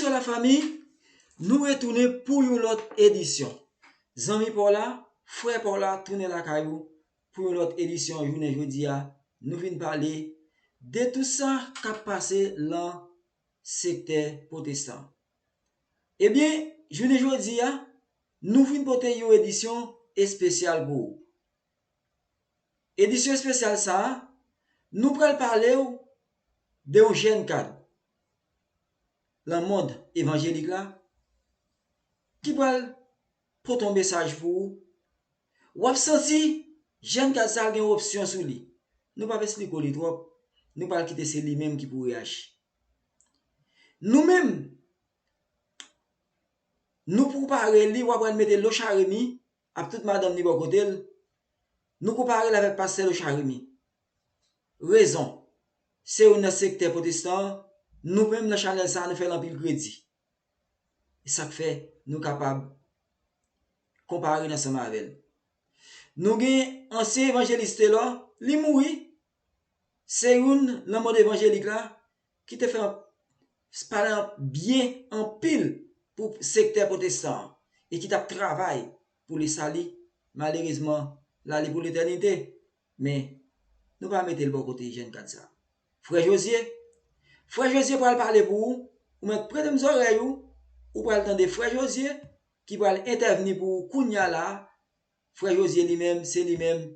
sur la famille, nous retournons pour une autre édition. Zami Paula, frère Paula, tournez la caillou pour une autre édition. Journée jeudi, nous venons parler de tout ça qui a passé dans le secteur protestant. Eh bien, journée jeudi, nous venons porter une édition spéciale pour vous. Édition spéciale ça, nous allons parler de un jeune cadre dans le monde évangélique là, qui va pour ton message pour vous. Ou absenti, jeune cadre ça a une option sur lui. Nous pas expliquer trop, nous pas quitter c'est lui-même qui pourrait agir. Nous-mêmes, nous préparer lui, ou après mettre le charemi, à toute madame ni bon côté, nous comparer avec pasteur le charemi. Raison, c'est un secteur protestant, nous-mêmes dans Chanel ça nous fait l'empile crédit. Et ça fait nous capables comparer ensemble avec elle. Nous avons ancien évangéliste là, li mouri. C'est le mode évangélique là qui te fait parler bien en pile pour le secteur protestant et qui t'a travaillé pour les salis. Malheureusement, là, pour l'éternité. Mais nous ne pouvons pas mettre le bon côté jeune comme ça. Frère Josier pour parler pour vous, ou mettre près de mes oreilles, ou pour attendre Frère Josier qui va intervenir pour Kounia là. Frère Josier lui-même, c'est lui-même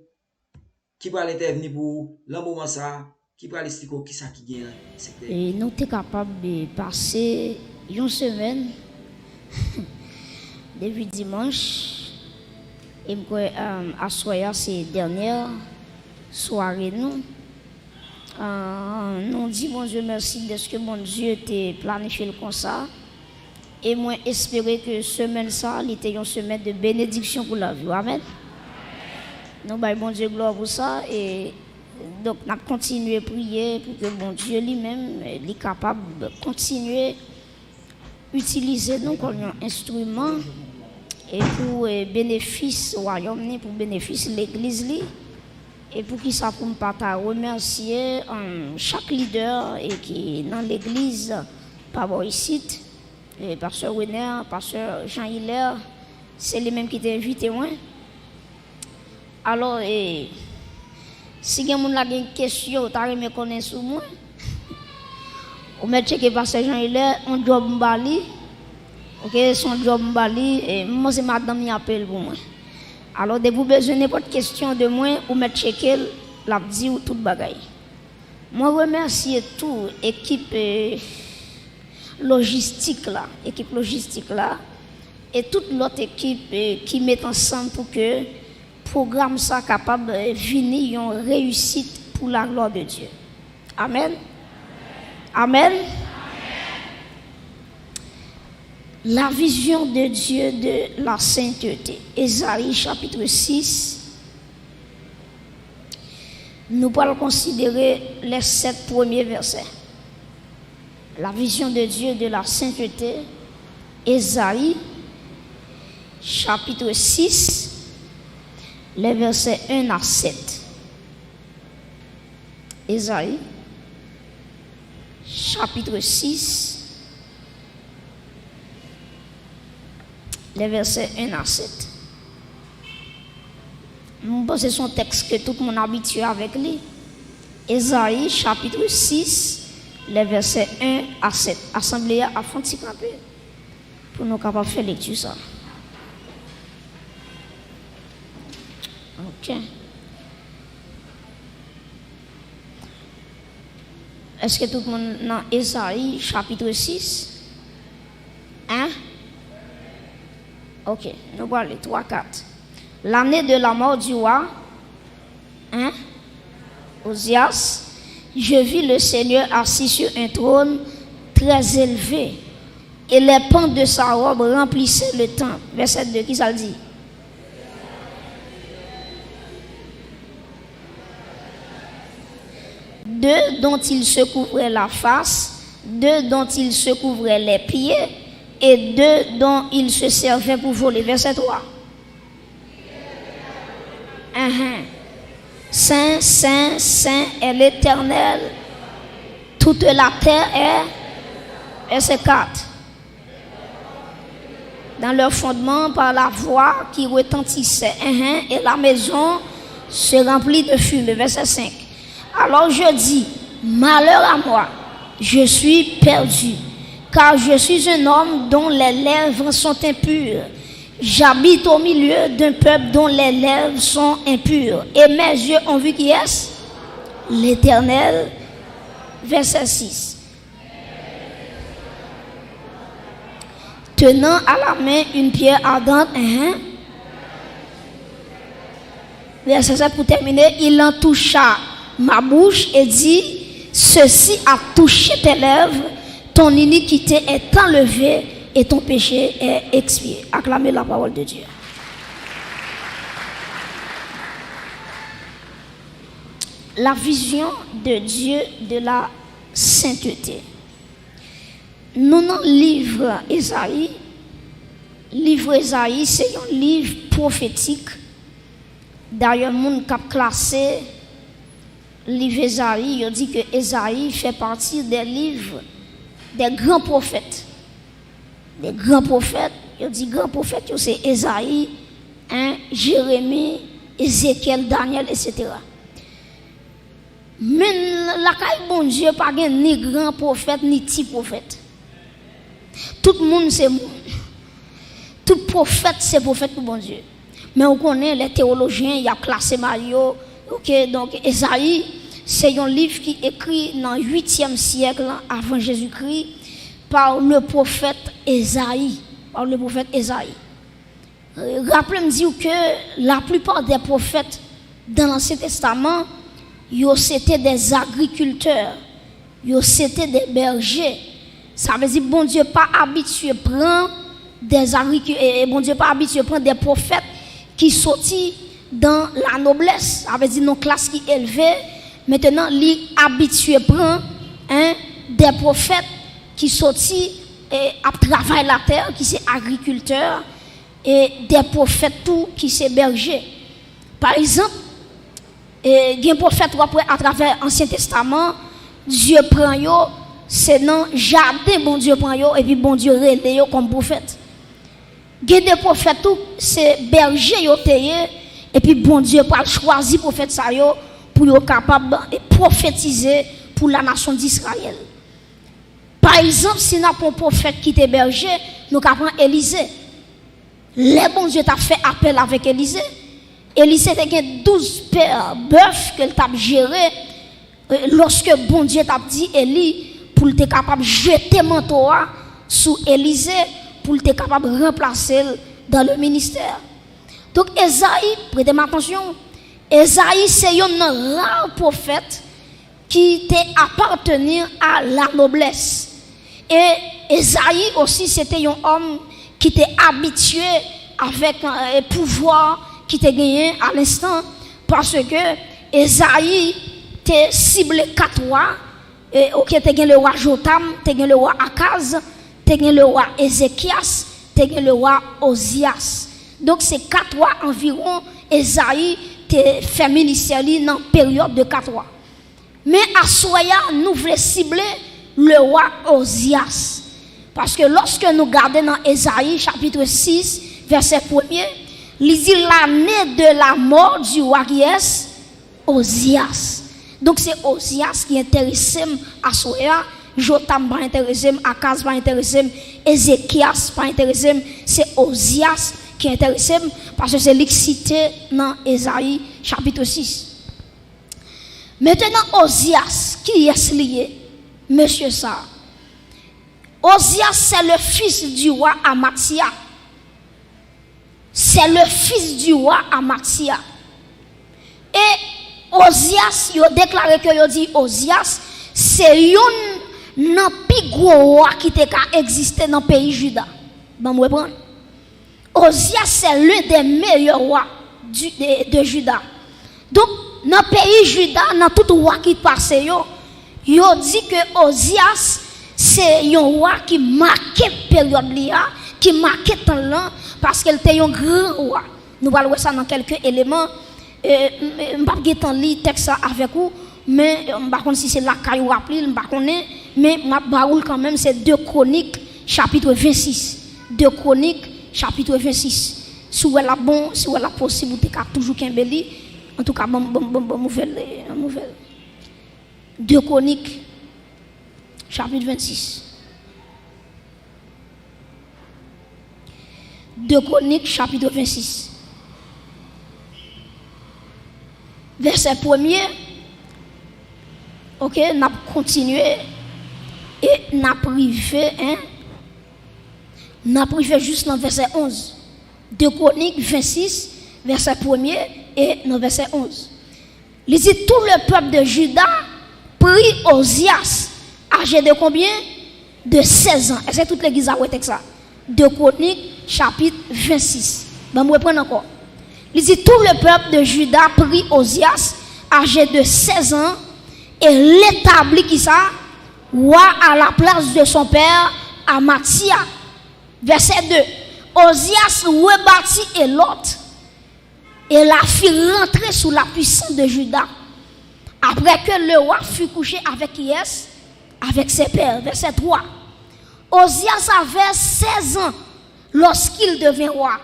qui va intervenir pour l'embourement ça, qui va expliquer qui ça qui gagne. Et nous sommes capables de passer une semaine depuis dimanche et à soir c'est dernière soirée nous. Nous disons bon Dieu merci de ce que mon Dieu t'a planifié comme ça. Et moi espérer que semaine ça, était une semaine de bénédiction pour la vie. Amen. Nous baillons bon Dieu gloire pour ça et donc nous continuer à prier pour que bon Dieu lui-même est capable de continuer à utiliser nous comme un instrument et pour bénéfice royaume, pour bénéfice l'église et pour qui ça pour me remercier chaque leader et qui dans l'église par ici. Pasteur Wenner, pasteur Jean-Hilaire, c'est les mêmes qui t'ont invité moi. Alors, si quelqu'un a une question, tu as me connaître sur moi. On met checker pasteur Jean-Hilaire, on job mbali. OK, son job mbali et moi c'est madame qui appelle pour moi. Alors, de vous besoin n'importe question de moi, on met checker la dit ou tout bagaille. Moi remercie toute équipe logistique là et toute l'autre équipe qui met ensemble pour que le programme soit capable de venir une réussite pour la gloire de Dieu. Amen. Amen. La vision de Dieu de la sainteté. Ésaïe chapitre 6. Nous allons considérer les 7 premiers versets. La vision de Dieu de la sainteté, Ésaïe, chapitre 6, les versets 1 à 7. Ésaïe, chapitre 6, les versets 1 à 7. C'est son texte que tout le monde est habitué avec lui. Ésaïe, chapitre 6, les versets 1 à 7. Assemblée à fond de camper pour nous capables de faire lecture ça. OK. Est-ce que tout le monde dans Ésaïe chapitre 6? Hein? OK, nous allons 3 4. L'année de la mort du roi, hein? Osias, je vis le Seigneur assis sur un trône très élevé et les pans de sa robe remplissaient le temple. Verset 2, qui ça le dit? Deux dont il se couvrait la face, deux dont il se couvrait les pieds et deux dont il se servait pour voler. Verset 3. Saint, Saint, Saint est l'Éternel. Toute la terre est. Verset 4. dans leur fondement par la voix qui retentissait. Et la maison se remplit de fumée. Verset 5. Alors je dis, malheur à moi, je suis perdu, car je suis un homme dont les lèvres sont impures. J'habite au milieu d'un peuple dont les lèvres sont impures. Et mes yeux ont vu qui est-ce? L'Éternel. Verset 6. Tenant à la main une pierre ardente. Verset 7 pour terminer. Il en toucha ma bouche et dit, ceci a touché tes lèvres, ton iniquité est enlevée et ton péché est expié. Acclamez la parole de Dieu. La vision de Dieu de la sainteté. Nous dans le livre Ésaïe, c'est un livre prophétique. D'ailleurs, mon cap classé livre Ésaïe, il dit que Ésaïe fait partie des livres des grands prophètes. Des grands prophètes, il dit grands prophètes, c'est Ésaïe, Jérémie, Ézéchiel, Daniel, etc. Mais la caille bon Dieu pas ni grand prophète ni petit prophète. Tout le monde c'est tout prophète c'est prophète pour bon Dieu. Mais on connaît les théologiens, il y a classé Mario. OK, donc Ésaïe c'est un livre qui est écrit dans le 8e siècle avant Jésus-Christ par le prophète Ésaïe, Rappelez-moi que la plupart des prophètes dans l'Ancien Testament, c'était des agriculteurs, c'était des bergers. Ça veut dire bon Dieu pas habitué prendre des agriculteurs, bon Dieu pas habitué prendre des prophètes qui sortent dans la noblesse, ça veut dire nos classes qui élevées. Maintenant, il habitué prendre des prophètes qui sortent et à travailler la terre, qui sont agriculteurs, et des prophètes tout qui sont bergers. Par exemple, il y a un prophète à travers l'Ancien Testament, Dieu prend yo, c'est dans le jardin, bon Dieu prend yo, et puis bon Dieu relève yo comme prophète. Il y a des prophètes tout, c'est berger yo teye, et puis bon Dieu pas choisi prophète ça yo pour yo capable de prophétiser pour la nation d'Israël. Par exemple, si nous avons un prophète qui était berger, nous avons Élisée. Les bon Dieu t'a fait appel avec Élisée. Élisée a 12 paires bœufs qu'elle t'a géré. Lorsque bon Dieu t'a dit Élie pour être capable de jeter manteau sous Élisée pour être capable de remplacer dans le ministère. Donc Ésaïe, prêtez attention, Ésaïe c'est un rare prophète qui appartenait à la noblesse. Et Ésaïe aussi c'était un homme qui était habitué avec un pouvoir qui était gagné à l'instant parce que Ésaïe était ciblé 4 rois. OK, tu as le roi Jotam, tu as le roi Akaz, tu as le roi Ézéchias, tu as le roi Osias. Donc c'est 4 rois environ. Ésaïe te fait ministère dans la période de 4 rois. Mais à Soya, nous voulons cibler le roi Osias. Parce que lorsque nous regardons dans Ésaïe chapitre 6, verset 1er, il dit l'année de la mort du roi qui est Osias. Donc c'est Osias qui intéresse à Soya, Jotam pas intéressé, Akaz pas intéressé, Ézéchias pas intéressé, c'est Osias qui intéresse parce que c'est lui qui cité dans Ésaïe chapitre 6. Maintenant Osias qui est lié, monsieur ça. Osias c'est le fils du roi Amathia. C'est le fils du roi Amathia. Et Osias, il a déclaré que il dit Osias, c'est un plus gros roi qui a existé dans le pays Juda. Bon, vous comprenez? Osias, c'est l'un des meilleurs rois de Juda. Donc, dans le pays Juda, dans tout roi qui passe, il a dit que Osias, c'est un roi qui marquait la période, qui marquait le temps, parce qu'il était un grand roi. Nous allons voir ça dans quelques éléments. Je ne vais pas lire le texte avec vous, mais je ne sais pas si c'est la caille ou appelé, je ne sais pas, mais je vais quand même, c'est 2 Chroniques, chapitre 26. 2 Chroniques, chapitre 26. Si vous la bon, si vous la possibilité qu'a toujours Kimbeli, en tout cas bon nouvelle. 2 Chroniques chapitre 26. 2 Chroniques chapitre 26. Verset 1er. OK, n'a continué et n'a privé n'a privé juste dans verset 11. 2 Chroniques 26 verset 1er et dans verset 11. Il dit tout le peuple de Juda prit Osias, âgé de combien? De 16 ans. Est-ce que toute l'église a oué ça? 2 Chroniques chapitre 26. Ben, je vais prendre encore. Il dit tout le peuple de Juda prit Osias, âgé de 16 ans, et l'établit qui ça? Roi à la place de son père Amathia. Verset 2. Osias rebâtit Élot et la fit rentrer sous la puissance de Juda. Après que le roi fut couché avec qui est? Avec ses pères. Verset 3. Osias avait 16 ans lorsqu'il devint roi.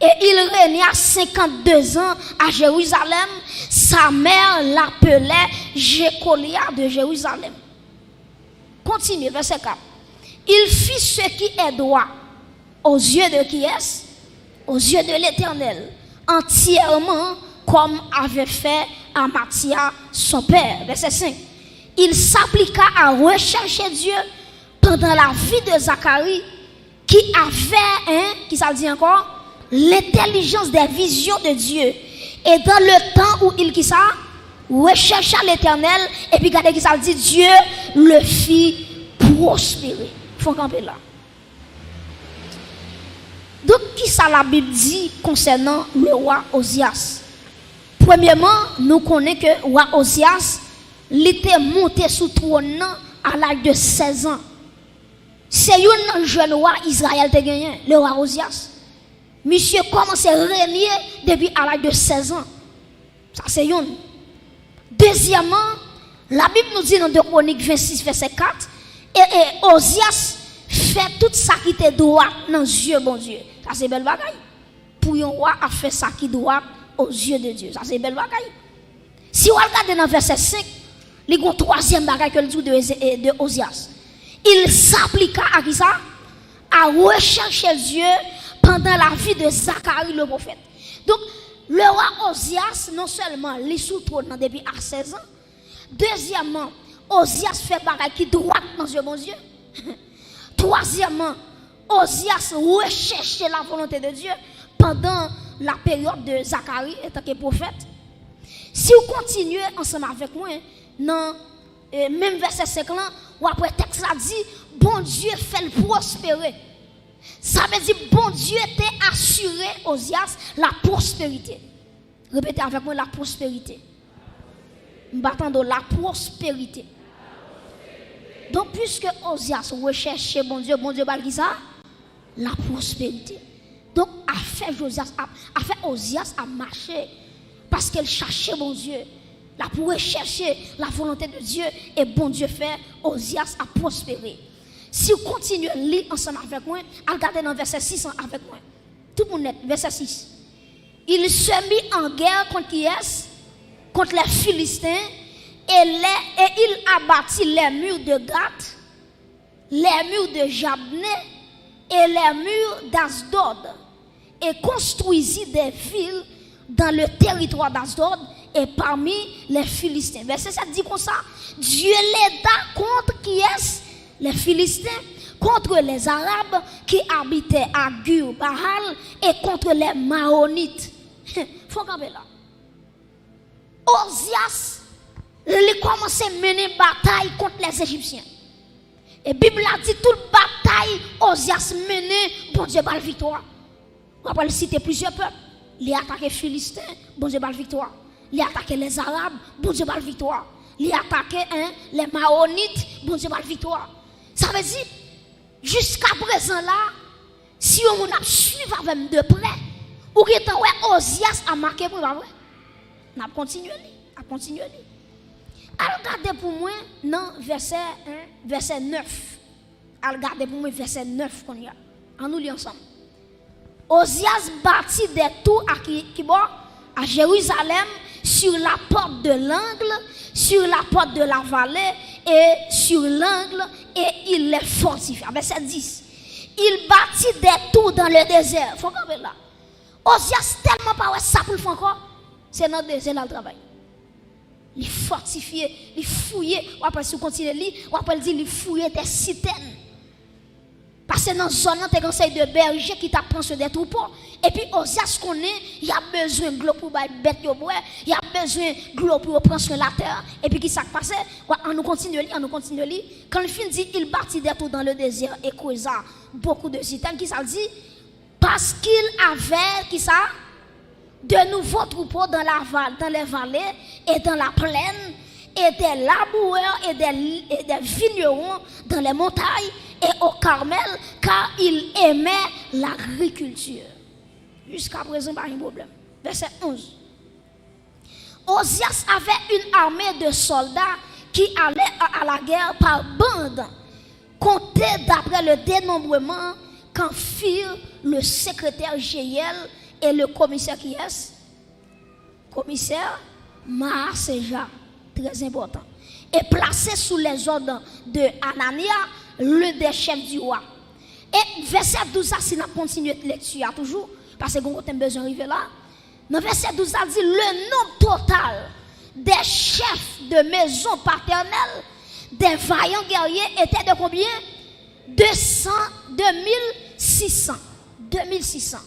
Et il régna 52 ans à Jérusalem. Sa mère l'appelait Jécolia de Jérusalem. Continue, verset 4. Il fit ce qui est droit aux yeux de qui est? Aux yeux de l'Éternel, entièrement comme avait fait Amathia son père. Verset 5. Il s'appliqua à rechercher Dieu pendant la vie de Zacharie, qui avait, qui ça dit encore, l'intelligence des visions de Dieu. Et dans le temps où il qui ça rechercha l'Éternel, et puis regardez qui ça dit, Dieu le fit prospérer. Il faut camper là. Donc, qui ça la Bible dit concernant le roi Osias? Premièrement, nous connaissons que le roi Osias, il était monté sous trône à l'âge de 16 ans. C'est un jeune roi Israël qui a gagné, le roi Osias. Monsieur commence à régner depuis à l'âge de 16 ans. Ça, c'est une. Deuxièmement, la Bible nous dit dans 2 Chroniques 26, verset 4, et Osias fait tout ça qui était droit dans les yeux bon Dieu. Ça, c'est belle bagaille. Pour un roi a fait ça qui doit aux yeux de Dieu. Ça, c'est belle bagaille. Si on regarde dans verset 5, il y a une troisième bagaille que le dit de Osias. Il s'appliqua à qui ça? À rechercher Dieu pendant la vie de Zacharie le prophète. Donc, le roi Osias, non seulement les sous trône depuis à 16 ans, deuxièmement, Osias fait bagaille qui droit dans Dieu, bon Dieu. Troisièmement, Osias recherchait la volonté de Dieu pendant la période de Zacharie en tant que prophète. Si vous continuez ensemble avec moi, dans même verset 5 là, ou après texte là dit, bon Dieu fait le prospérer. Ça veut dire, bon Dieu t'a assuré Osias la prospérité. Répétez avec moi, la prospérité. M'attendons la prospérité. Donc, puisque Osias recherche bon Dieu va dire ça? La prospérité. Donc, a fait Osias à marcher parce qu'elle cherchait bon Dieu. Là, pour rechercher la volonté de Dieu, et bon Dieu fait Osias à prospérer. Si vous continuez à lire ensemble avec moi, regardez dans verset 6 avec moi. Tout le monde net, verset 6. Il se mit en guerre contre qui est? Contre les Philistins. Et il abattit les murs de Gath, les murs de Jabné et les murs d'Asdod. Et construisit des villes dans le territoire d'Asdod et parmi les Philistins. Verset 7 dit comme ça. Dieu l'aida contre qui est? Les Philistins, contre les Arabes qui habitaient à Gur-Bahal et contre les Maonites. Faut camper là. Osias, il commence à mener bataille contre les Égyptiens. Et la Bible a dit toute bataille, Osias menait, bon Dieu, la victoire. On va citer plusieurs peuples. Il a attaqué les Philistins, bon Dieu, la victoire. Il a attaqué les Arabes, bon Dieu, la victoire. Il a attaqué les Maonites, bon Dieu, la victoire. Ça veut dire, jusqu'à présent là, si on a suivi avec de près, ou que ouais, Osias a marqué pour moi, on a continué. Regardez pour moi dans verset 9. Regardez pour moi verset 9 qu'on y a. On nous lit ensemble. Osias bâtit des tours à Jérusalem, sur la porte de l'angle, sur la porte de la vallée et sur l'angle, et il les fortifia. Verset 10. Il bâtit des tours dans le désert. Faut qu'on là. Osias tellement pas ça pour le faire encore. C'est dans le désert là le travail. Il fortifié, il fouillé, ou après si on continue à lire, ou après il fouillé des citernes. Parce que dans la zone, tu as un conseil de berger qui t'apprend sur des troupeaux. Et puis, Osias connaît, il y a besoin de l'eau pour les bêtes, il y a besoin de l'eau pour prendre sur la terre. Et puis, qui s'est passé? On nous continue à lire. Quand le film dit, il bâtit des tours dans le désert et causa beaucoup de citernes, qui ça dit? Parce qu'il avait, qui ça? De nouveaux troupeaux dans les vallées et dans la plaine, et des laboureurs et des vignerons dans les montagnes et au Carmel, car il aimait l'agriculture. Jusqu'à présent, pas de problème. Verset 11. Osias avait une armée de soldats qui allaient à la guerre par bande, comptés d'après le dénombrement qu'en firent le secrétaire Jéhiel et le commissaire qui est? Commissaire Maaseja, très important. Et placé sous les ordres de Anania, le des chefs du roi. Et verset 12, si nous continuons de lecture toujours, parce que nous avons besoin d'arriver là. Dans verset 12, ça dit le nombre total des chefs de maison paternelle, des vaillants guerriers, était de combien? 2600.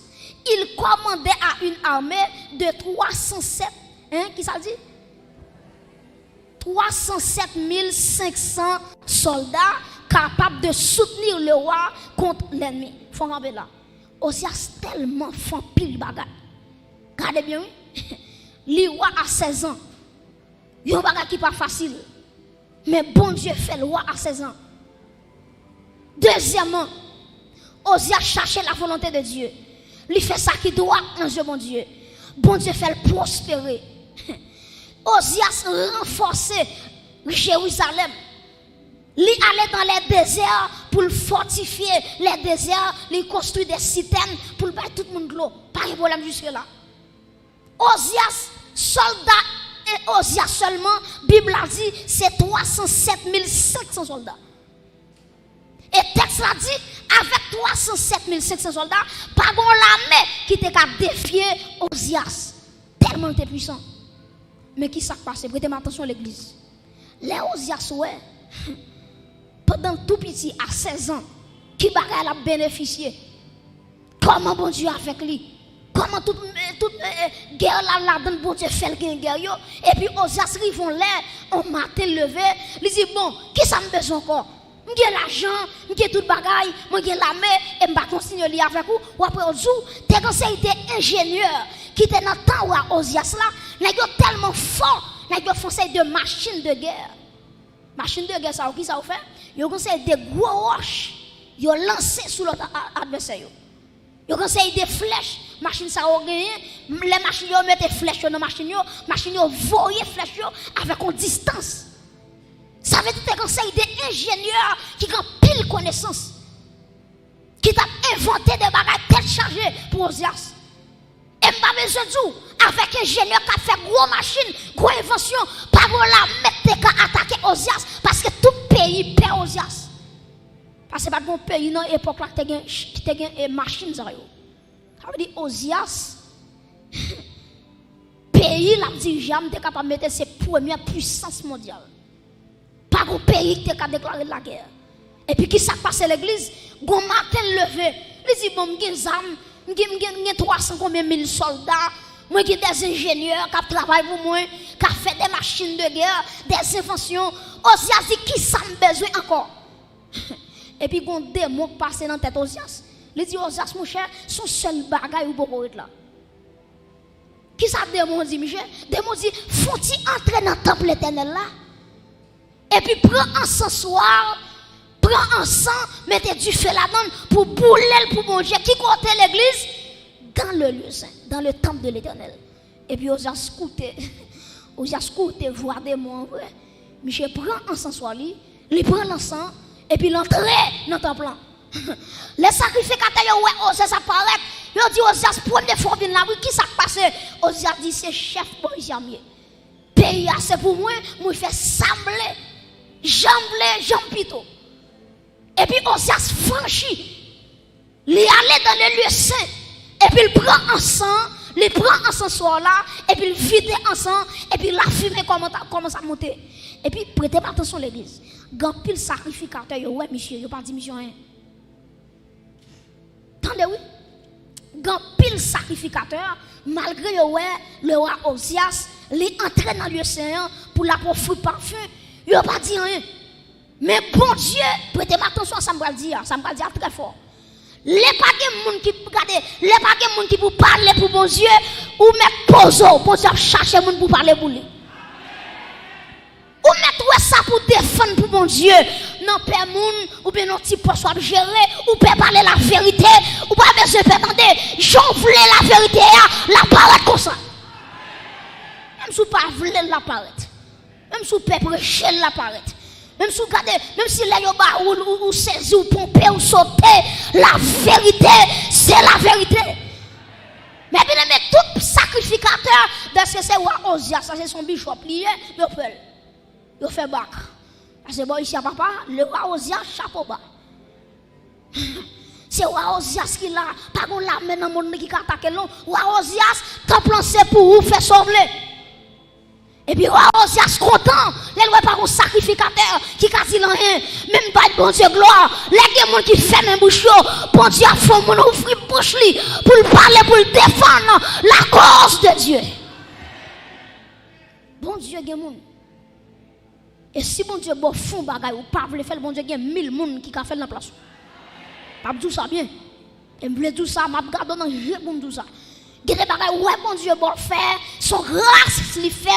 Il commandait à une armée de 307. Qui ça dit? 307 500 soldats capables de soutenir le roi contre l'ennemi. Il faut rappeler là. Osias tellement font pile bagaille. Regardez bien, le roi a 16 ans. Il y a un bagage qui n'est pas facile. Mais bon Dieu fait le roi à 16 ans. Deuxièmement, Osias cherchait la volonté de Dieu. Il fait ça qui doit dans Dieu, bon Dieu. Bon Dieu fait le prospérer. Osias renforçait Jérusalem. Il allait dans les déserts pour fortifier les déserts, il construit des citernes pour battre tout le monde l'eau. Pas de problème jusque-là. Osias, soldats et Osias seulement, Bible a dit, c'est 307 500 soldats. Et texte a dit, avec 307 500 soldats, pas bon l'armée qui était capable de défier Osias. Tellement était puissant. Mais qui s'est passé? Prêtez attention à l'église. Les Osias, ouais, pendant tout petit, à 16 ans, qui bagaille a bénéficié? Comment bon Dieu avec lui? Comment toute guerre là donne bon Dieu fait le guerre? Et puis Osias rivent l'air, on matin levé, il dit bon, qui ça me besoin encore? J'ai l'argent, j'ai tout bagaille, j'ai l'armée, et je vais continuer avec vous. Ou après, au jour, t'es conseillé ingénieur qui était dans le temps où à Osias là, il est tellement fort, il a conseil de machine de guerre. Machine de guerre, ça, qui ça fait? Il a conseillé des gros roches, il a lancé sur l'autre adversaire. Il a conseillé des flèches, machine ça a gagné, les machines mettent des flèches dans la machine, voyez flèches avec une distance. Ça veut dire que conseil des ingénieurs qui ont pile connaissance, qui t'a inventé des bagages tête chargée pour Osias. Et pas besoin de tout, avec un ingénieur qui a fait gros machine, gros invention, pas pour la mettre qu'à attaquer Osias, parce que tout pays perd Osias. Parce que pas bon pays dans l'époque là qui a une machine. Ça veut dire Osias, pays là dirigé, était capable de mettre ses premières puissances mondiales. Pas un pays qui a déclaré la guerre. Et puis qui s'est passé à l'église? Gon matin levé, il dit bon, j'ai 300 combien mille soldats, moi qui des ingénieurs qui travaillent pour moi, qui fait des machines de guerre, des inventions. Osias dit qui ça me besoin encore? Et puis gon démon qui passe dans la tête Osias. Il dit Osias mon cher, son seul bagaille ou beaucoup être là. Qui ça démon dit Michel? Démon dit faut-il entrer dans le temple éternel là? Et puis prends un soir, prends un sang, mettez du feu là-dedans pour bouler pour manger. Qui comptait l'église? Dans le lieu saint, dans le temple de l'éternel. Et puis Osias écouté, voir des mots. Michel prend un sang soir, il prend l'encens, et puis l'entrée dans le temple. Les sacrificateurs, ouais, Osias apparaît, Yo dit Osias première fois vinn là, oui, qui ça passe? Osias dit c'est chef policier. Pays c'est pour moi, moi fait sembler, jambe pito. Et puis Osias franchit, il allait dans le lieu saint, et puis il prend ensemble soir là, et puis il vide ensemble, et puis la fumée commence à monter. Et puis prêtez attention l'église. Grand pile sacrificateur, ouais monsieur, yo pas dit mission rien. Attendez oui. Grand pile sacrificateur, malgré le roi Osias, il entré dans le lieu saint pour la fruit parfum, yo pas dit rien. Mais bon Dieu, prêtez attention, ça me va dire très fort. Les pas de monde qui regardez, les pas de monde qui pour parler pour bon Dieu ou mettre poso, bon Dieu chercher monde pour parler pour lui. Ou mettre ça pour défendre pour mon Dieu. Non, père moun, ou bien non petit poste soit gérer, ou peut parler la vérité, ou pas besoin de attendre. J'en voulais la vérité, la paraître comme ça. Même si vous pas voulez la paraître. Même si vous peut prêcher la paraître. Même si vous regardez, même si les yoba ou saisi ou pomper ou sauter, la vérité, c'est la vérité. Mais bien aimé, tout sacrificateur, parce que c'est roi Osias, ça c'est son bishop lié, il fait bac. Parce que bon ici à papa, le roi Osias chapeau bas. C'est roi Osias qui l'a, pas qu'on l'a mené dans le monde qui attaque non. Roi Osias, quand lancé pour vous faire sauver. Et puis, Osias content, les lois par un sacrificateur qui casse rien, même pas de bon Dieu gloire, les gens qui ferment un bouchon, bon Dieu a fait mon ouvrir bouche pour le parler, pour le défendre la cause de Dieu. Bon Dieu, il y a monde. Et si bon Dieu bon fond bagay ou pas veut faire, bon Dieu il y a 1000 monde qui a fait la place. Pas tout ça bien. Et me tout ça, m'a regardé dans jeu pour tout ça. Gade bagay ouais bon Dieu bon faire son grâce li fait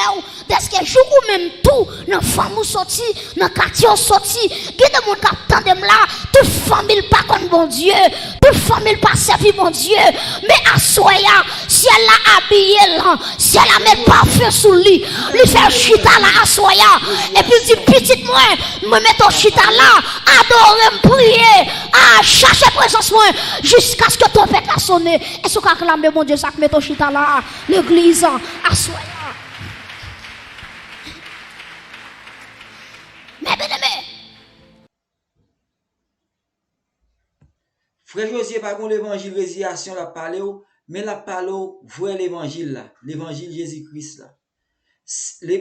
dès que jour ou même tout dans femme ou sorti dans quartier sorti gade monde qui tandem là toute famille pas comme bon Dieu toute famille pas servi bon Dieu mais à soya si elle l'a habillé là si elle a met parfum sous lui fait chita là à soya et puis dit petite moi me mettre au chita là adorer me prier à chercher présence moi jusqu'à ce que ton père a sonné et ce qu'a clamé mon Dieu ça met au chita là l'église à soya. Mais bien aimé. Frère Josué, par contre, l'évangile résurrection la parlé, mais la parlé, vrai l'évangile là, l'évangile Jésus-Christ là.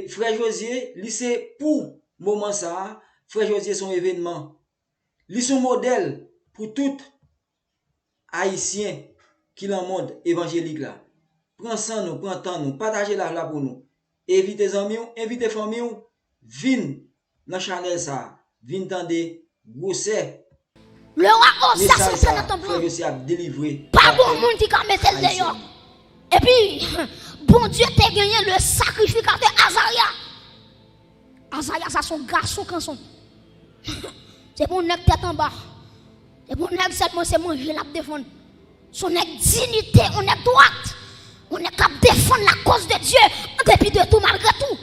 Frère Josué, c'est pour moment ça, frère Josué son événement. Lui son modèle pour tout haïtien qui dans le monde évangélique là. Prends ça nous, prends temps nous, partagez la là pour nous. Évitez amis, invitez famille, vin dans Chanel ça, vin tande grossé. Le roi Osias c'est dans ton plan. Je a délivré. Pas bon monde qui a mettre le dehors. Et puis bon Dieu t'a gagné le sacrificateur Azaria. Azaria ça son garçon quand son. C'est bon nèg tête en bas. Et bon nèg seulement c'est manger la défendre. Son dignité, on est droite. On est capable de défendre la cause de Dieu en dépit de tout, malgré tout.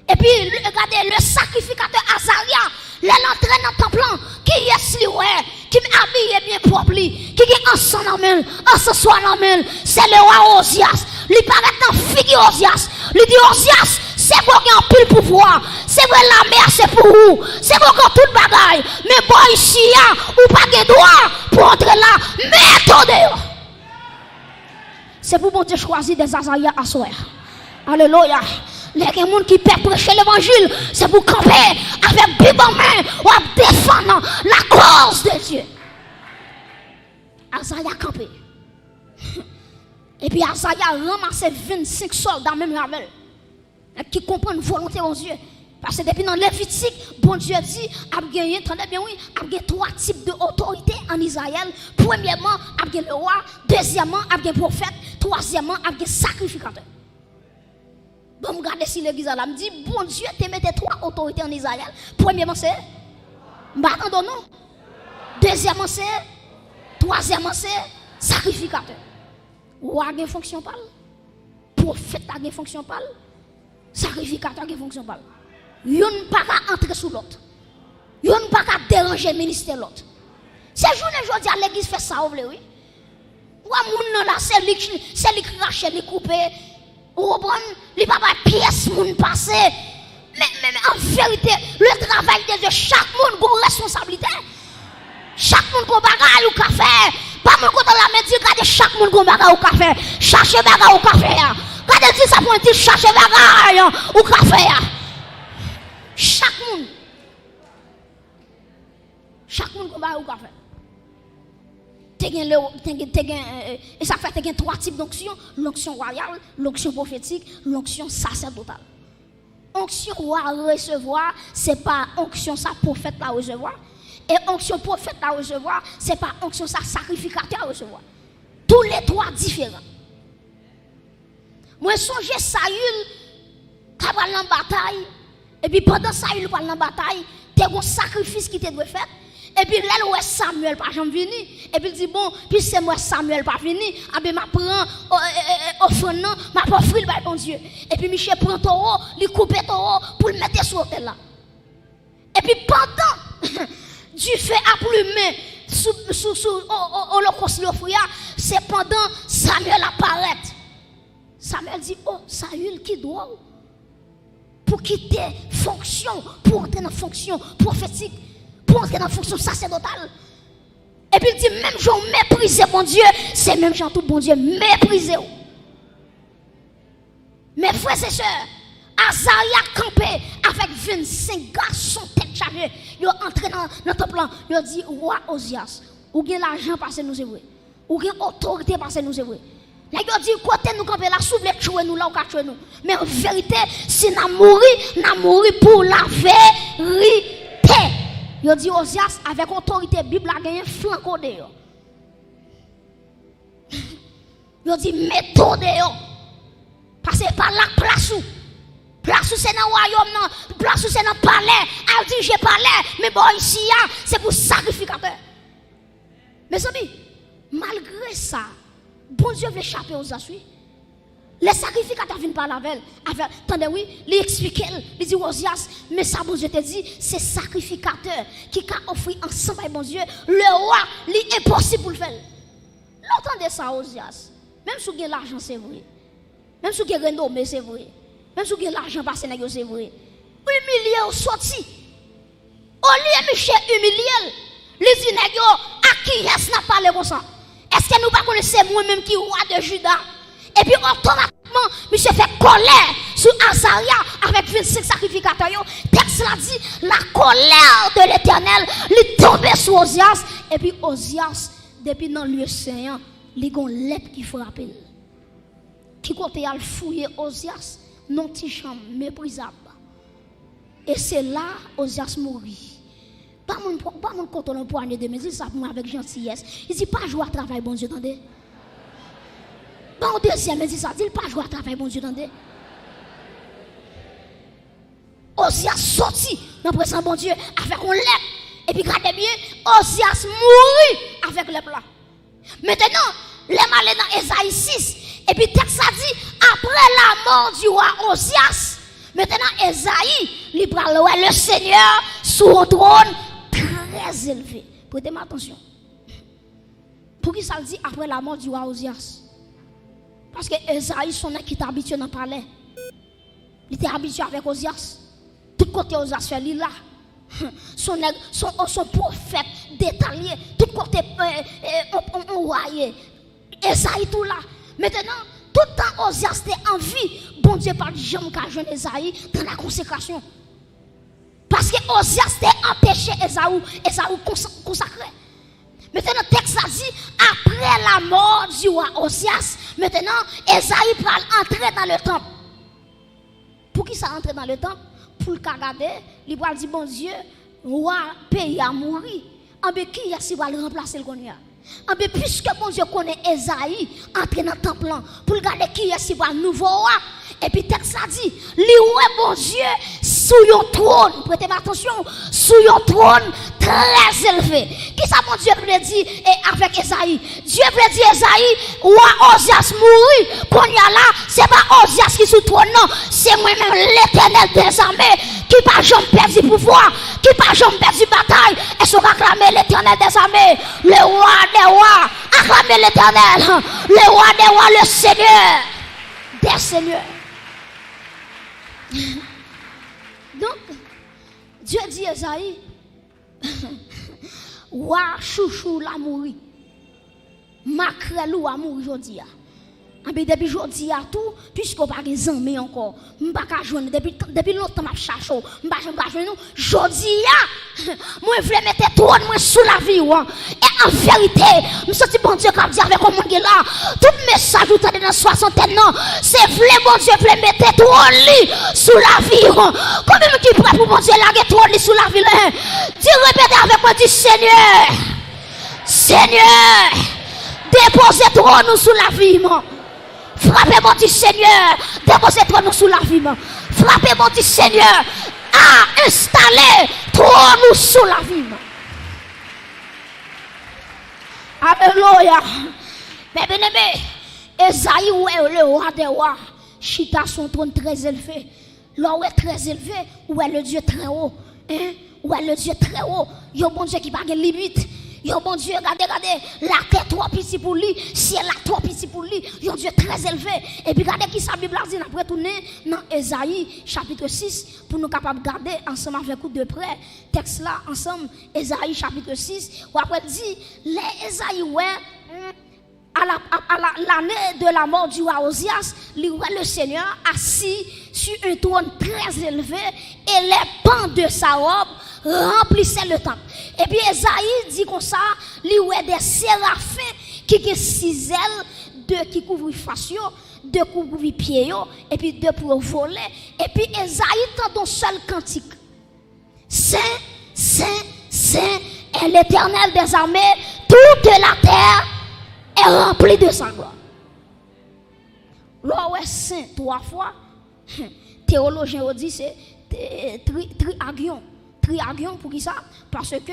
Et puis, regardez, le sacrificateur Azaria, l'entrée dans le temple, qui est qui m'habille bien propre, qui est ensemble dans le soir dans le c'est le roi Osias. Il paraît dans figure Osias. Il dit Osias, c'est quoi qui a un pile pouvoir. C'est vrai la mer, c'est pour vous. C'est quoi qui a tout bagaille. Mais bon, ici, ou pas de droit pour entrer là. Mais attendez. C'est pour bon Dieu choisir des Azaria à soi. Alléluia. Les gens qui peuvent prêcher l'évangile, c'est pour camper avec Bible en main ou à défendre la cause de Dieu. Azaria campé. Et puis Azaria ramassé 25 soldats même avec qui comprennent volonté aux Dieu. Parce que depuis dans Lévitique, bon Dieu dit, a gagné, attendez bien oui, a gagné 3 types d'autorité en Israël. Premièrement, a gagné le roi. Deuxièmement, a gagné le prophète. Troisièmement, a gagné le sacrificateur. Bon, regardez si l'église là me dit, bon Dieu te mette 3 autorités en Israël. Premièrement, c'est non. Deuxièmement, c'est troisièmement, c'est sacrificateur. Roi a une fonction pas. Prophète a une fonction pas. Sacrificateur a une fonction pas. Yon pas qu'à entrer sous l'autre. Yon pas qu'à déranger le ministère l'autre. Ces journées aujourd'hui à l'église fait ça, oui. trois moun là c'est lui crache, lui couper. Ou bon, li pas pièce moun passer. Mais en vérité, le travail de chaque monde a une responsabilité. Chaque monde a bagage ou café. Pas mon côté la main dit regardez chaque monde a bagage ou café. Cherchez bagage ou café. Regardez dit ça pour dire cherchez bagage ou café. Chaque monde a bagage ou café. Et ça fait qu'il y a trois types d'onction: l'onction royale, l'onction prophétique, l'onction sacerdotale. Onction royale recevoir, c'est pas onction ça prophète à recevoir. Et onction prophète à recevoir, c'est pas onction ça sacrificateur à recevoir. Tous les trois différents. Moi songe Saül qui va dans la bataille, et puis pendant Saül va dans la bataille, il y a un sacrifice qui te doit faire. Et puis là où Samuel pas jamais venu, et puis il dit bon, puis c'est moi Samuel pas venu, ah ben m'a prend offrande, m'a offrir le bon Dieu. Et puis Michel prend taureau, lui coupe taureau pour le mettre sur l'autel là. Et puis pendant du feu à plumer sous l'holocauste c'est pendant Samuel apparaît. Samuel dit oh Saül qui doit pour quitter fonction, pour entrer dans fonction prophétique, pour entrer dans la fonction sacerdotale. Et puis il dit, même gens méprisé mon Dieu, c'est même gens tout bon Dieu méprisé. Mes frères et sœurs, Azaria campé avec 25 garçons tête chargée. Ils sont entrés dans le temple, ils ont dit, roi Osias, ou bien l'argent parce que nous c'est vrai, ou bien autorité parce que nous c'est vrai. Là, ils ont dit, côté nous camper là, souffle tuer nous là, ou tuer nous. Mais en vérité, si nous mourons pour la vérité. Yo dit Osias avec autorité Bible a gagné flanco de yo. Yo dit méthode yo. Parce que par la place où c'est dans le royaume non, place où c'est dans le palais, a dit j'ai palais, mais bon ici c'est pour sacrificateur. Mes amis, malgré ça, bon Dieu veut échapper aux assuis. Les sacrificateurs viennent par la veille. Attendez, oui, il explique, il dit Osias, mais ça, bon Dieu te dit, c'est sacrificateur qui a offert ensemble avec bon Dieu. Le roi, il est impossible pour le faire. L'entendez ça, Osias. Même si vous avez l'argent, c'est vrai. Même si vous avez renommé, c'est vrai. Même si vous avez l'argent passé, c'est vrai. Humilié ou sorti. Au lieu de Michel humilié, les dit, à qui est-ce n'a parlé comme ça? Est-ce que nous ne connaissons pas moi-même qui est roi de Juda? Et puis automatiquement, monsieur fait colère sur Azaria avec 25 sacrificateurs. Texte l'a dit, la colère de l'Éternel lui tombait sur Osias. Et puis Osias, depuis dans le lieu saint, il y a une lèpre qui frappe. Qui côté a fouillé Osias, non petit chambre méprisable. Et c'est là Osias mourit. Pas mon compte le poignet de mes ça avec gentillesse. Il dit pas jouer à travail, bon Dieu, attendez. Bon, deuxième, il dit ça, il pas jouer à travail, bon Dieu, attendez. Osias sorti dans le présent, bon Dieu, avec un lèpre. Et puis, regardez bien, Osias mourit avec le plat. Maintenant, les malins dans Esaïe 6. Et puis, texte a dit, après la mort du roi Osias, maintenant, Esaïe, il prend le Seigneur sur un trône très élevé. Prêtez-moi attention. Pour qui ça le dit après la mort du roi Osias? Parce que Esaïe, son qui était habitué dans le palais. Il était habitué avec Osias. Tout côté Osias fait lui là. Son prophète détaillé. Tout côté on voyait. Esaïe tout là. Maintenant, tout le temps Osias était en vie. Bon Dieu par jamais qu'à jeune Esaïe dans la consécration. Parce que Osias était empêché Esaïe consacré. Maintenant, le texte a dit, après la mort du roi Osias, maintenant, Esaïe va entrer dans le temple. Pour qui ça entre dans le temple? Pour le regarder, il va dire, bon Dieu, roi pays a mouru. En bien, qui est-ce qui va le remplacer le connaît? En bien, puisque bon Dieu connaît Esaïe, entrer dans le temple, pour regarder qui est-ce qui va le nouveau roi. Et puis, le texte a dit, lui, bon Dieu, sous un trône, prêtez attention, sous un trône très élevé. Qui ça, mon Dieu, veut dire avec Esaïe? Dieu veut dire Esaïe, roi Osias mourit, qu'on y a là, c'est pas Osias qui sous trône, non, c'est moi-même l'Éternel des armées, qui pas jamais perdu pouvoir, qui pas jamais perdu bataille, et se réclamer l'Éternel des armées, le roi des rois. Acclamez l'Éternel, le roi des rois, le Seigneur des seigneurs. Donc, Dieu dit à Esaïe, roi chouchou la mourir. Makrelou a mourir aujourd'hui. Mais depuis aujourd'hui à tout, puisqu'on n'a pas des amis encore, je ne peux pas joindre depuis longtemps je cherche, je ne peux pas joindre. Aujourd'hui, moi je voulais mettre trône sous la vie. Et en vérité, je me sens bon Dieu qui a dit avec mon gars là, tout message que vous avez dans 60 ans, c'est vrai bon Dieu voulait mettre trône sous la vie. Combien qui prêt pour mon Dieu la trône sous la vie là? Dis répétez avec moi, dis Seigneur, Seigneur, déposez trône sous la vie. Frappez-moi du Seigneur, déposez-nous sous la vie. Frappez-moi du Seigneur, à installer nous sous la vie. Alléluia. Mais bien aimé, Esaïe est le roi des rois. Chita son trône très élevé. Là où est très élevé, où est le Dieu très haut. Où est le Dieu très haut. Il y a un bon Dieu qui n'a pas de limite. Yo bon Dieu, regardez, la terre trop petite pour lui, ciel là trop petit pour lui, yo Dieu très élevé. Et puis regardez qui sa Bible a dit, après tourner dans Esaïe chapitre 6 pour nous capables de garder ensemble avec vous de près. Texte là ensemble, Esaïe chapitre 6, ou après dit, les Esaïe ouais à l'année de la mort du roi Osias, le Seigneur assis sur un trône très élevé et les pans de sa robe remplissaient le temple. Et puis Esaïe dit comme ça, il y a des séraphins qui ont 6 ailes, 2 qui couvrent face, 2 qui couvrent pieds, et puis 2 pour voler. Et puis Esaïe tend un seul cantique. Saint, Saint, Saint est l'Éternel des armées, toute la terre est remplie de sa gloire. Là où est saint 3 fois, théologien dit c'est triagion. Triagion pour qui ça? Parce que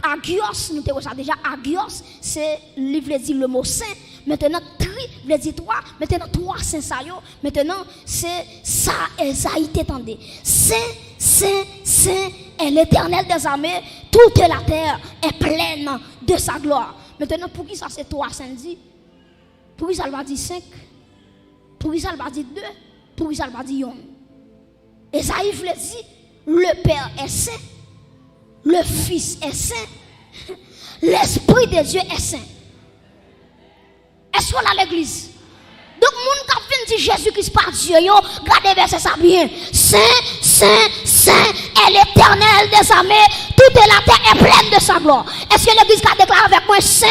agios, nous avons ça déjà, agios, c'est livre dit le mot saint. Maintenant, tri veut dire 3. Maintenant, 3 saint ça yo. Maintenant, c'est ça, Esaïe t'étendait. Saint, Saint, Saint est l'Éternel des armées. Toute la terre est pleine de sa gloire. Maintenant, pour qui ça c'est 3 saint dit? Pour qui ça va dire 5? Pour qui ça va dire 2? Pour qui ça va dire 1? Esaïe veut dire le Père est saint, le Fils est saint, l'Esprit de Dieu est saint. Est-ce qu'on a l'église? Donc, moun qui vient dire Jésus-Christ par Dieu, regardez verset ça bien. Saint, Saint, Saint est l'Éternel des armées, toute la terre est pleine de sa gloire. Est-ce que l'église a déclaré avec moi Saint,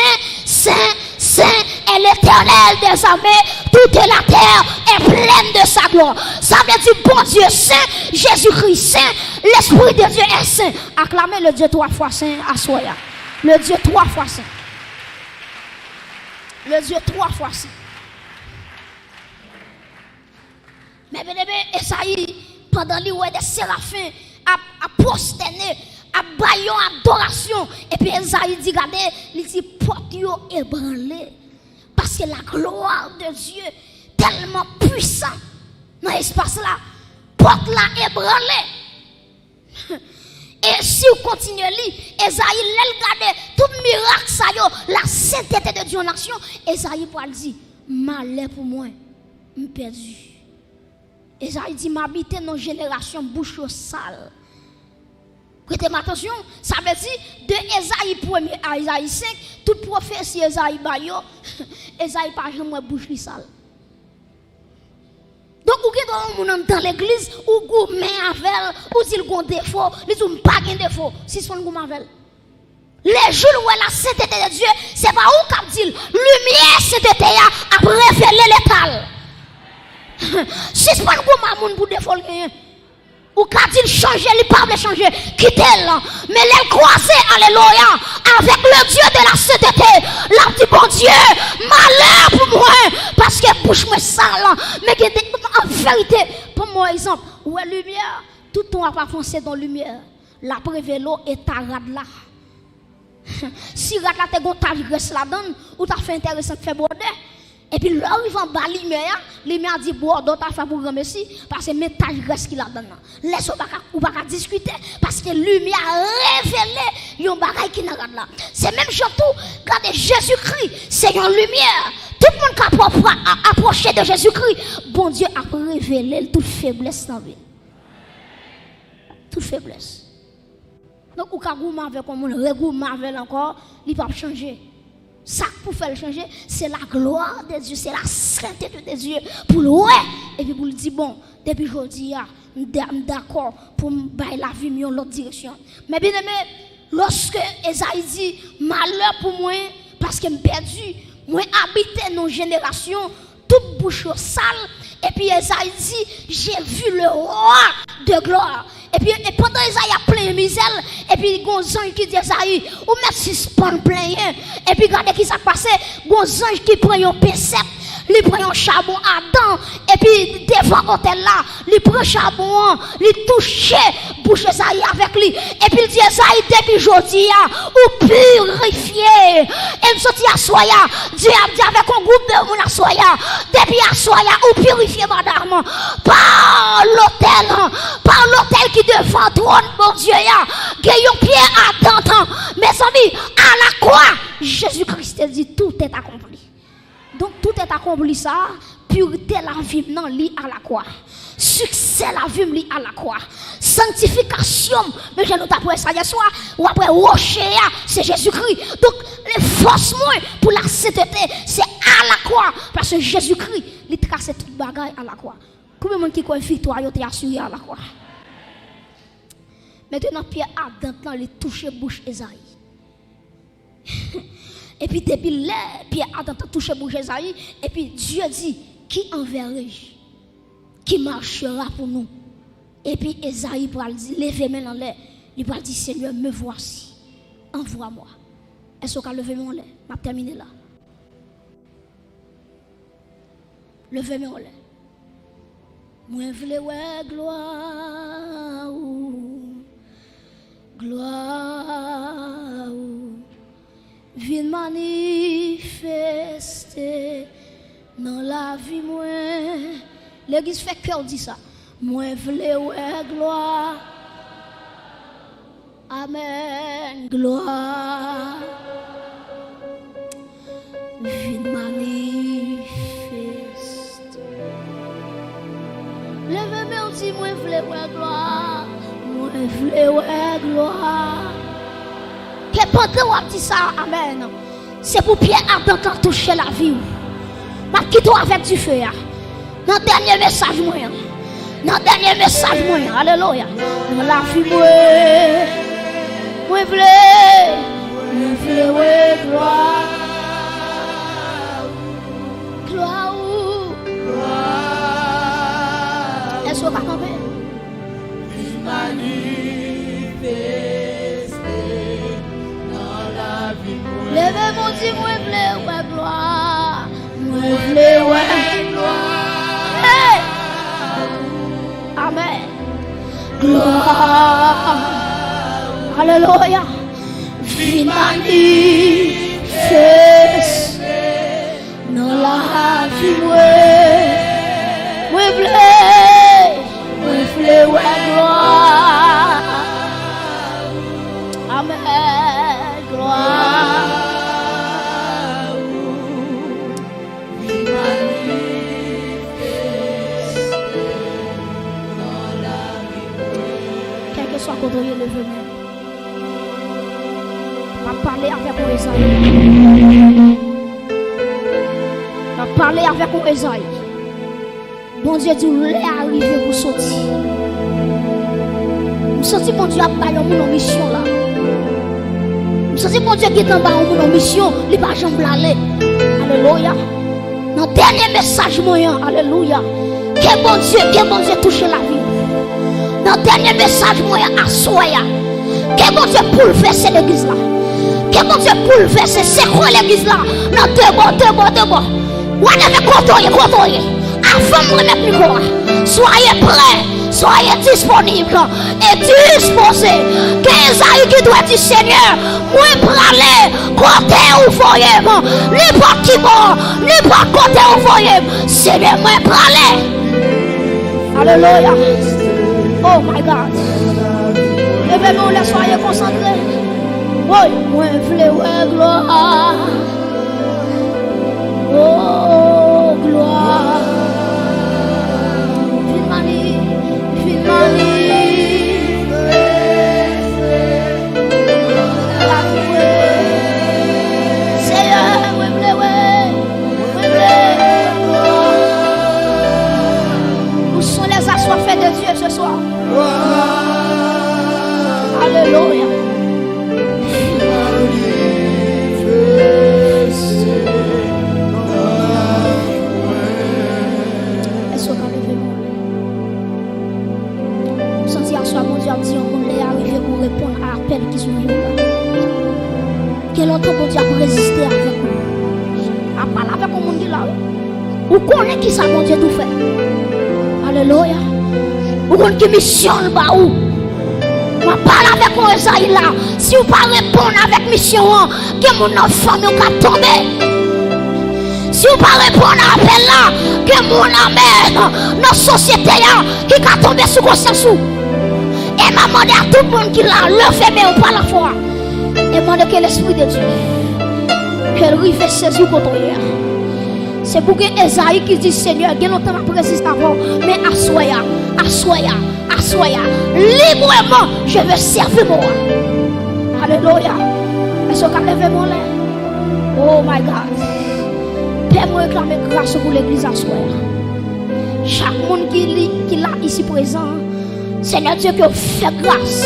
Saint, Saint est l'Éternel des armées, toute la terre est pleine de sa gloire. Ça veut dire bon Dieu saint, Jésus-Christ saint, l'Esprit de Dieu est saint. Acclamez le Dieu 3 fois saint à Soya. Le Dieu 3 fois saint. Le Dieu 3 fois saint. Mais bien aimé, Esaïe, pendant les des séraphins, a prosterné, a baillon adoration. Et puis Esaïe dit, regardez, il dit, porte yo ébranlé. Parce que la gloire de Dieu tellement puissante dans l'espace là, porte la ébranlé. Et si vous continuez à lire, Esaïe, regarde tout miracle ça yo, la sainteté de Dieu en action, Esaïe pour dire, malheur pour moi, je perdu. Esaïe dit, m'habiter dans une génération bouche sale. Prêtez-moi attention, ça veut dire de Esaïe 1er à Esaïe 5, toute prophétie Esaïe bayo, Esaïe pas jamais bouche sale. Donc, ou dans l'église, ou vous met avec, ou dit qu'on défaut, les ou pas de défaut, si son goût mavel. Les jours où la sainteté de Dieu, c'est pas où qu'on dit, lumière sainteté a révélé l'étal. Si c'est pas un goût pour défaut, ou quand il change, il ne peut pas changer, quittez-le. Mais elle croisait, alléluia, avec le Dieu de la sainteté. Là, dit bon Dieu, malheur pour moi, parce que bouche moi sale. Mais en vérité, pour moi, exemple, où est la lumière, tout le temps va foncer dans la lumière. La prévélo est à rad là. Si rad là, tu as reste là-dedans, ou tu as fait intéressant de faire border. Et puis, là, il va en bas, lumière dit, bon, d'autres t'as fait pour grand merci, parce que métage reste qu'il a dedans. Laisse ou pas discuter, parce que lumière révélé, yon bagay qui n'a là. C'est même surtout, regardez, Jésus-Christ, c'est une lumière. Tout le monde qui a approché de Jésus-Christ, bon Dieu a révélé toute faiblesse dans la vie. Toute faiblesse. Donc, ou ka gourmand avec comme on regourmand avec encore, il va changer. Ça pour faire changer, c'est la gloire de Dieu, c'est la sainteté de Dieu pour le ouais et puis pour le dire bon, depuis aujourd'hui d'accord pour bailler la vie dans l'autre direction. Mais bien aimé, lorsque Esaïe dit malheur pour moi parce que me perdu, moi habiter nos générations toute bouche sale et puis Esaïe dit j'ai vu le roi de gloire. Et puis pendant Esaïe a plein de misère, et puis il y a un ange qui dit Esaïe, ou même si c'est pas plein, et puis regardez qui s'est passé, il y a un ange qui prend un pincette, il prend un charbon à dents, et puis devant l'hôtel là, il prend un charbon, il touche bouche Esaïe avec lui, et puis il dit Esaïe, depuis aujourd'hui, ou purifié, et il sortit à Soya, Dieu a dit avec un groupe de monde à Soya, depuis à Soya, ou purifié madame, par l'hôtel qui devant trône, mon Dieu, il y a un pied à t'entendre. Mes amis, à la croix, Jésus-Christ dit tout est accompli. Donc tout est accompli ça, pureté la vie non lit à la croix. Succès la vie lit à la croix. Sanctification, mais je ne t'apprends ça hier soir, ou après rocher, c'est Jésus-Christ. Donc les forces moins pour la sainteté, c'est à la croix. Parce que Jésus-Christ, il trace toute bagaille à la croix. Combien de monde qui croit victoire, il est assuré à la croix. Maintenant, Pierre Adam, il touche bouche Esaïe. Et puis, depuis là, Pierre Adam touche bouche Esaïe. Et puis, Dieu dit, qui enverrai-je? Qui marchera pour nous? Et puis, Esaïe va dire, levez main en l'air. Il va dire, Seigneur, me voici. Envoie-moi. Est-ce qu'on a levé main en l'air? Je vais terminer là. Levez main en l'air. Moi, je veux gloire. Gloire, viens manifester dans la vie moi. L'église fait cœur dit ça. Moi vle ouais gloire. Amen. Gloire. Viens manifester. Levez-moi dit moi vle ouais gloire. Moi vle ouais gloire. Que pendant on dit ça, amen. C'est pour Pierre Adam qui a touché la vie. Ma quitte avec du feu. Dans le dernier message moi. Dans le dernier message moi. Alléluia. Dans la vie moi vle ouais gloire. Gloire. Est-ce que vous comprenez? Levez mon Dieu, moi vle ouais gloire. Moi vle ouais gloire. Hey! Amen. Gloire. Alléluia. Viens manifester dans la vie moi vle ouais gloire. Amen. Gloire. Quel que soit côté le venir. On va parler avec Esaïe. On va parler avec Esaïe. Bon Dieu dit, vous est arrivé pour sortir. Je sens mon Dieu a baillé mon mission là. Je sens mon Dieu qui est en bas mon mission, il va jamais aller. Alléluia. Dans le dernier message moyen, alléluia. Que bon Dieu touche la vie. Dans le dernier message moyen, à soya. Que bon Dieu bouleverse l'église là. Que bon Dieu bouleverse, c'est quoi l'église là? Dans deux mots. On avait contrôlé. Avant de remettre le micro, soyez prêts, soyez disponibles et disposés. Qu'Esaïe qui doit dire Seigneur, moi pour aller côté où vous voyez, n'importe qui bon, n'importe côté vous voyez, c'est de moi parler. Alléluia. Oh my God. Levez-vous, les soyez concentrés. Oui, moi je veux gloire. Oh gloire. Filmani. Où sont les assoiffés de Dieu ce soir? Alléluia. Est-ce qu'on a levé mon lait? Senti à soi, mon Dieu, dit on est arrivé pour répondre à l'appel qui sont là. Quel autre bon Dieu pour résister avec nous? À parler avec le monde qui là. Ou connaît qui ça, mon Dieu, tout fait? Alléluia. Ou connaît qui mission le bas où? Je parle avec mon Esaïe là. Si vous ne pas répondre avec mission, que mon enfant va tomber. Si vous ne pas répondre à l'appel là, que mon amène notre société qui va tomber sous conscience. Et m'a demandé à tout le monde qui l'a levé, mais on pas la foi. Et m'a demandé que l'Esprit de Dieu, qu'elle rive saisir contre hier. C'est pour que Esaïe qui dit Seigneur, il y a longtemps après avant, mais assoya. Librement, je vais servir moi. Alléluia. Est-ce qu'on a levé mon lait? Oh my God. Père, moi réclamer grâce pour l'église assoya. Chaque monde qui est là ici présent, Seigneur Dieu, que fait grâce.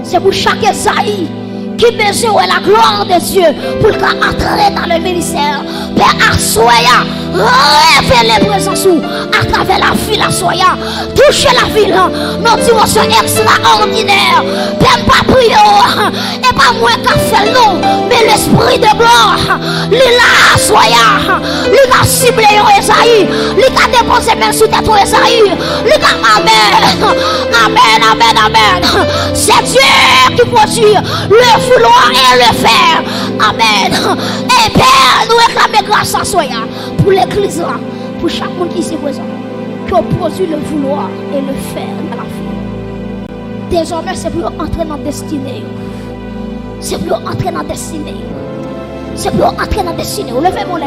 C'est pour chaque Esaïe qui besoin de la gloire de Dieu pour entrer dans le ministère. Père, assoya, révélez présence à travers la ville, assoya, touchez la ville, nos dimensions extraordinaires. Père, pas prier, et pas moi qui fait nous, mais l'esprit de gloire, lui là, assoya, lui a ciblé Esaïe, lui a déposé même sous tête Esaïe, lui a amen. C'est Dieu qui produit le vouloir et le faire. Amen. Et Père, nous réclamons grâce à Soya pour l'église là, pour chaque monde qui s'est présent, qu'on produit le vouloir et le faire dans la vie. Désormais, c'est pour entrer dans la destinée. C'est pour entrer dans la destinée. C'est pour entrer dans la destinée. Levez-moi là,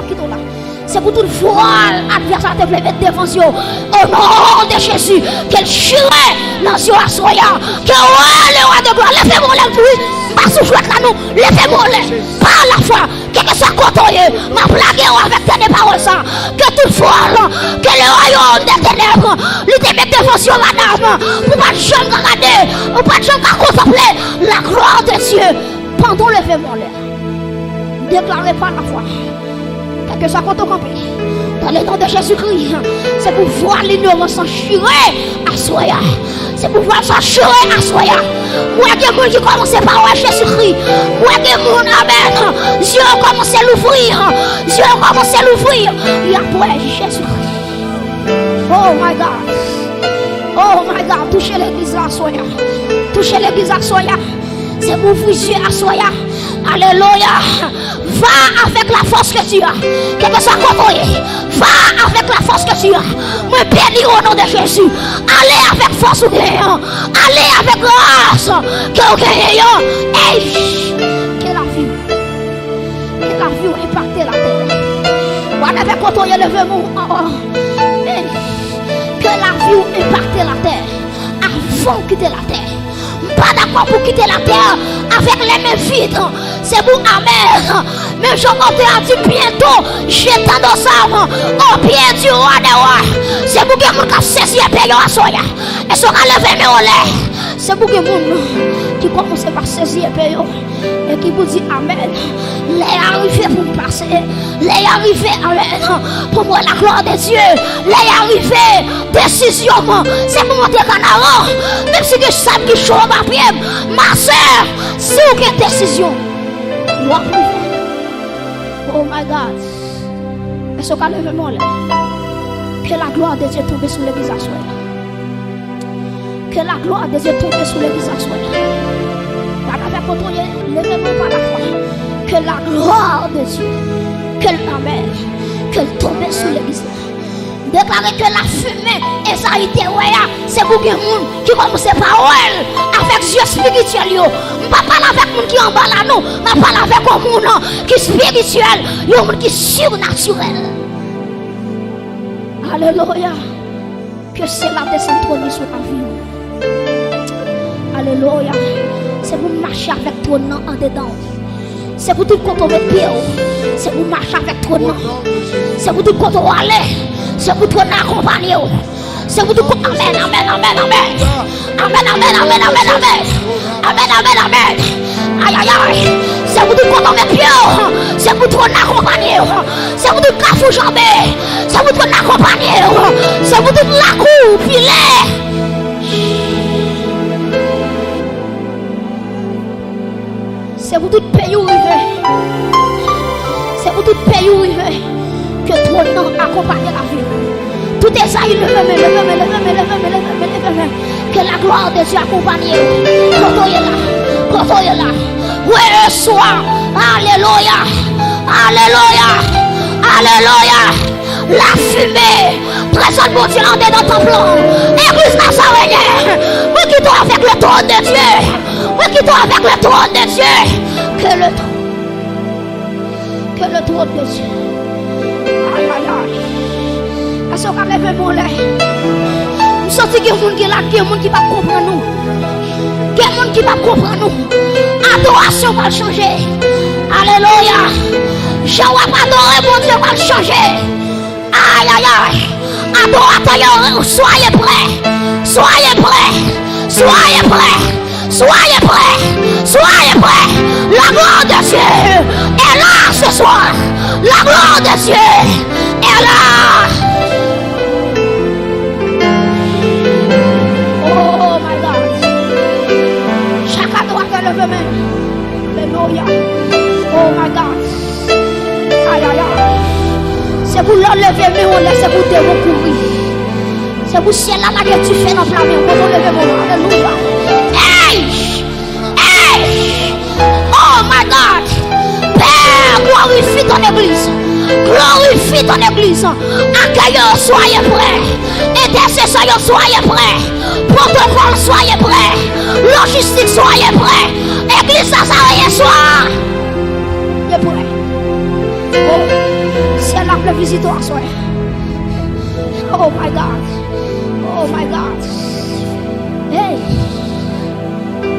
quittons là. C'est pour tout voile adversaire de mettre devant Dieu. Au nom de Jésus, qu'elle chire dans Dieu à Soya. Que le roi de gloire, levez-moi là, pas souffler là nous, levez-moi là. Par la foi, quel que soit côtoyé, ma blague avec tes paroles ça. Que tout voile, que le royaume des ténèbres, lui te mette devant Dieu, madame, pour pas de jamais regarder, pour pas de jamais contempler la gloire de Dieu. Pendant levez-moi là. Déclarez par la foi. Que ça compte au campé. Dans le nom de Jésus-Christ, c'est pour voir l'ignorance s'enchirer à Soya. C'est pour voir s'enchirer à Soya. Moi, il y a des gens qui commencent par Jésus-Christ. Moi, il y a des gens, amen. Dieu a commencé à l'ouvrir. Dieu a commencé à l'ouvrir. Il y a pour Jésus-Christ. Oh my God. Oh my God. Touchez l'église à Soya. Touchez l'église à Soya. C'est pour vous Dieu à Soya. Alléluia. Va avec la force que tu as. Quel que soit côté. Va avec la force que tu as. Me bénis au nom de Jésus. Allez avec force ou bien. Allez avec grâce. Que vous gagnez. Que la vie. Que la vie impacte la terre. Vous avez côté levé mon. Que la vie impacte la terre. Avant de quitter la terre. Pas d'accord pour quitter la terre avec les mains vides. C'est pour amen. Mais je m'entends dit bientôt, j'étends nos âmes au pied du roi des rois. C'est pour que mon cap saisi et payé à soya. Et ce qu'on levé mes olés. C'est pour que mon qui commence par saisir et payer. Et qui vous dit amen. Les arrivés pour me passer. Les arrivés, amen. Pour moi la gloire de Dieu. Les arrivés, décision. C'est pour monter en avant. Même si je sais que je suis ma pied. Ma soeur, si vous avez une décision. Oh my God. Est-ce qu'on a levé mon là? Que la gloire de Dieu tombe sur l'église à soi. Que la gloire de Dieu tombe sur l'église à soi. Par avec contrôle, levez-moi par la foi. Que la gloire de Dieu, qu'elle tombe sur l'église. Déclarer que la fumée et ça a été c'est pour que les gens qui commencent par elle avec Dieu spirituel. Je ne parle pas avec les gens qui en bas là, non. Je parle avec les gens qui sont spirituels, les gens qui sont surnaturels. Alléluia. Que c'est la descente trône sur la vie. Alléluia. C'est pour marcher avec toi en dedans. C'est pour tout quand on met pied. C'est pour marcher avec toi. C'est pour tout quand on va aller. C'est pour toi accompagner. C'est pour tout. Amen, amen, amen, amen. Amen, amen, amen, amen, amen. Amen, amen, amen. Aïe, aïe, aïe. C'est pour tout quand on met pied. C'est pour toi accompagner. C'est pour tout cafou jambé. C'est pour toi accompagner. C'est pour tout la cour, filet. C'est pour tout pays où il veut. C'est pour tout pays où il veut. Que ton nom accompagne la vie. Tout est ça, il lève. Que la gloire de Dieu accompagne. Quand on est là. Oui, soir. Alléluia. Alléluia. Alléluia. La fumée. Présente mon Dieu dans ton plan. Église Nazarene. Oui, qui doit avec le trône de Dieu. Oui, qui doit avec le trône de Dieu. Que le trône de Dieu. Aïe, aïe, aïe. Est-ce qu'on a levé mon lait? Nous sentons qu'il y a des gens qui sont là, qu'il y a des gens qui ne comprennent pas nous. Qu'il y a des gens qui ne comprennent pas nous. Adoration va changer. Alléluia. Je ne vais pas adorer mon Dieu va changer. Aïe, aïe, aïe. Adorateur, soyez prêts. Soyez prêts. Soyez prêts. Soyez prêts. Soyez prêts. La gloire de Dieu est là ce soir. La gloire de Dieu est là. Oh my God. Chacun doit faire le main. Alléluia. Oh my God. Aïe, aïe, aïe. C'est pour l'enlever, mais on laisse pour te recourir. C'est pour ciel là que tu fais dans la main. Pour enlever mon Alléluia. Hey! Hey! Oh my God! Père, glorifie ton église. Glorifie ton église. Accueillons, soyez prêts. Intercesseurs, soyez prêts. Protocole, soyez prêts. Logistique, soyez prêts. Église Nazarene, soyez prêts. Oh, c'est là le visiteur, soyez. Oh my God. Oh my God. Hey.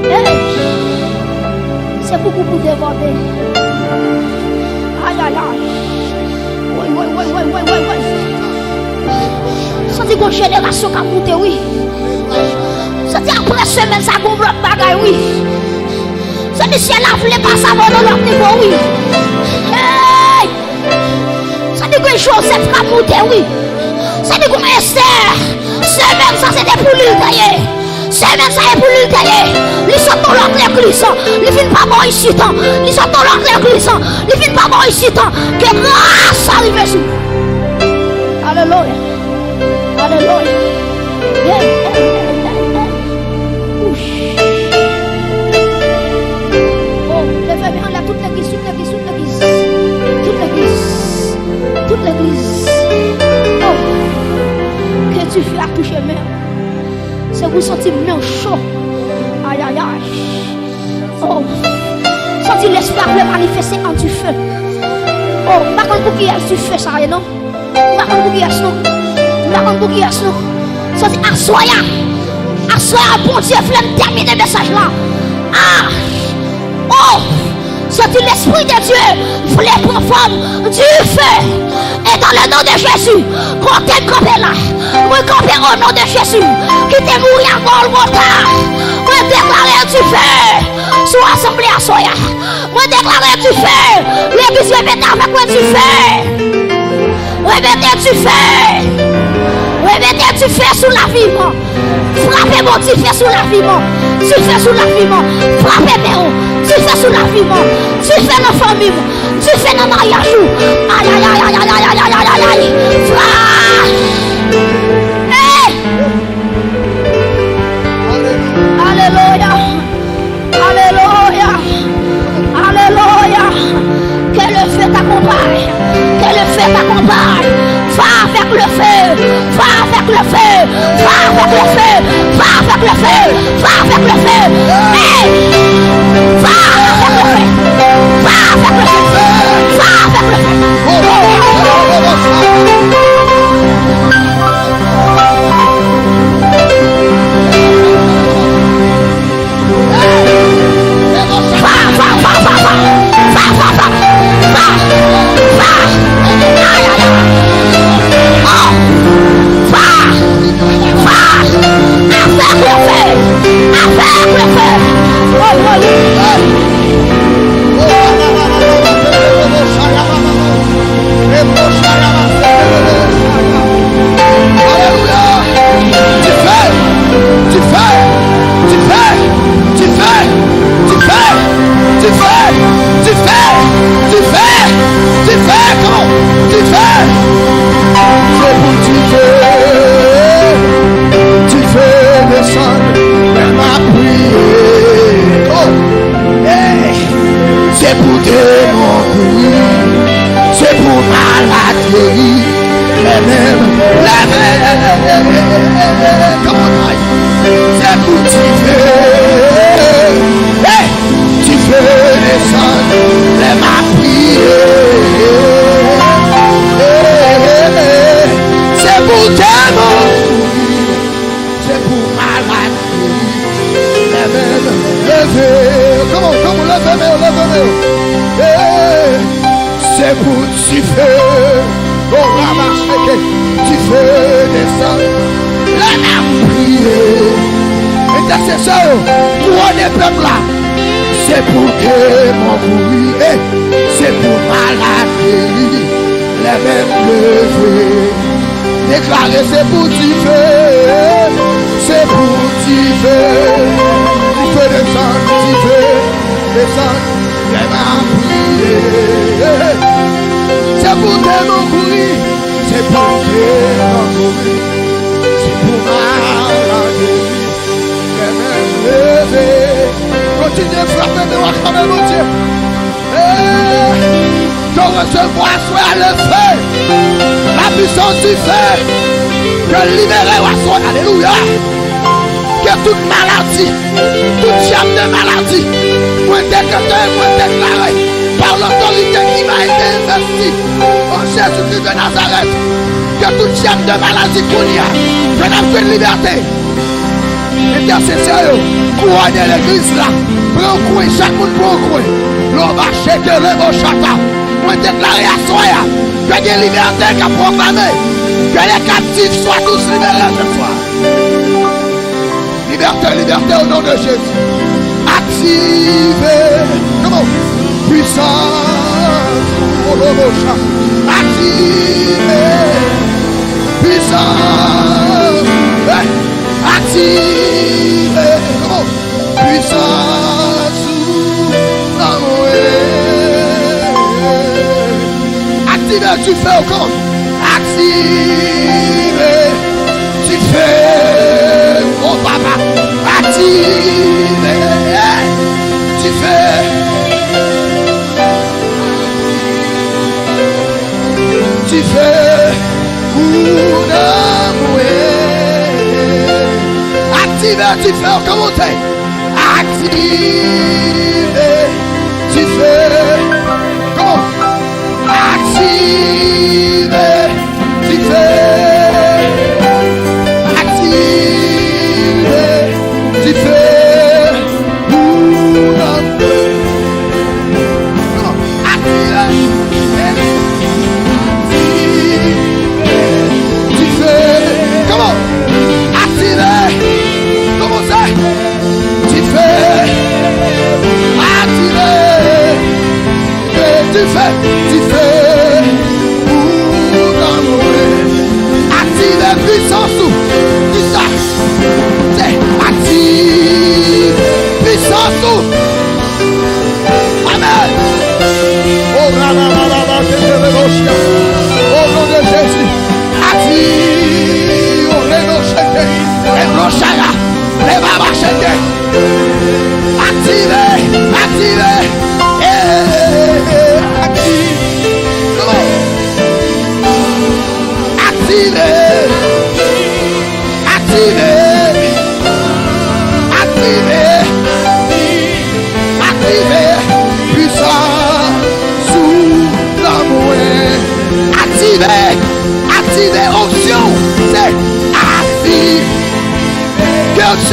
Hey. C'est beaucoup pour déborder. Aïe, aïe, aïe. Oui. Senti qu'on génération qui a monté, oui. Senti après semaine, ça qu'on bloque bagaille, oui. Senti si elle a voulu passer avant dans l'autre niveau, oui. Hey! Senti que Joseph a monté, oui. Senti qu'on Esther. Semaine, ça c'était pour lui tailler. Semaine, ça est pour lui tailler. Ils sont dans l'autre église. Ils viennent pas mort ici. Ils sont dans l'autre église. Ils viennent pas mort ici. Que grâce arrive sur. Alléluia. Alléluia. Oh, levez-moi là toute l'église, toute l'église, toute l'église. Toute l'église. Toute l'église. Oh, que tu fais à toucher même. C'est vous sentir bien chaud. Aïe, aïe, aïe. Oh, senti l'espoir de manifester en du feu. Oh, pas quand vous qui êtes du feu, ça, non? Pas quand vous qui êtes, non? Pas quand vous qui êtes, non? Senti assoya. Assoya, bon Dieu, voulait terminer le message là. Ah! Oh! Senti l'esprit de Dieu voulait prendre forme du feu. Et dans le nom de Jésus, quand tu es campé là, moi camper au nom de Jésus, qui t'est mouru à Golgotha, moi déclarer du feu, soit assemblée à Soya, moi déclarer du feu, l'église répète avec moi du feu, remettez du feu, remettez du feu sous la vie, frappez mon du feu sous la vie, du feu sous la vie, frappez mon du feu sous la vie, du feu dans la famille, du feu dans le mariage, aïe aïe aïe aïe aïe aïe aïe aïe aïe aïe, frappe. Alléluia. Alléluia. Alléluia. avec le feu. Va avec le feu. Hey! Va avec le feu. Va avec le feu. Va avec le feu.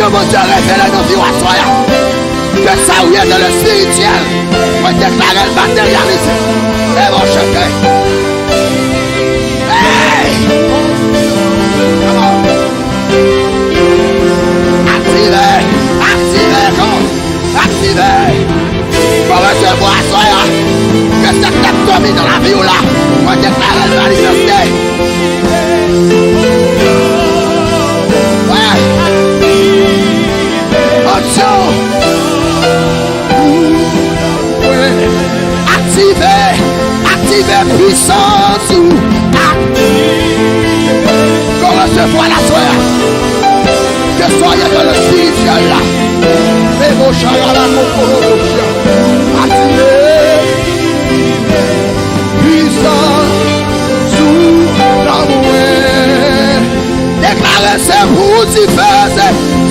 nous, mon Dieu, révéler nos vies à soi. Que ça ou est dans le spirituel. Moi, déclarer le matérialisme. Et mon chacun. Hey! Come on. Activez. Activez, comment? Activez. Pour recevoir à soi. Que cette tectomie dans la vie ou là. Moi, déclarer le manifester. Ouais. Option. Ouais. Activez. Activez puissance. Qu'on recevoir la soeur. Que soyez dans le spirituel là. Et vos chars à la concurrence. Activez. Puissance. Sous l'amour. Déclarez c'est pour t'y faire.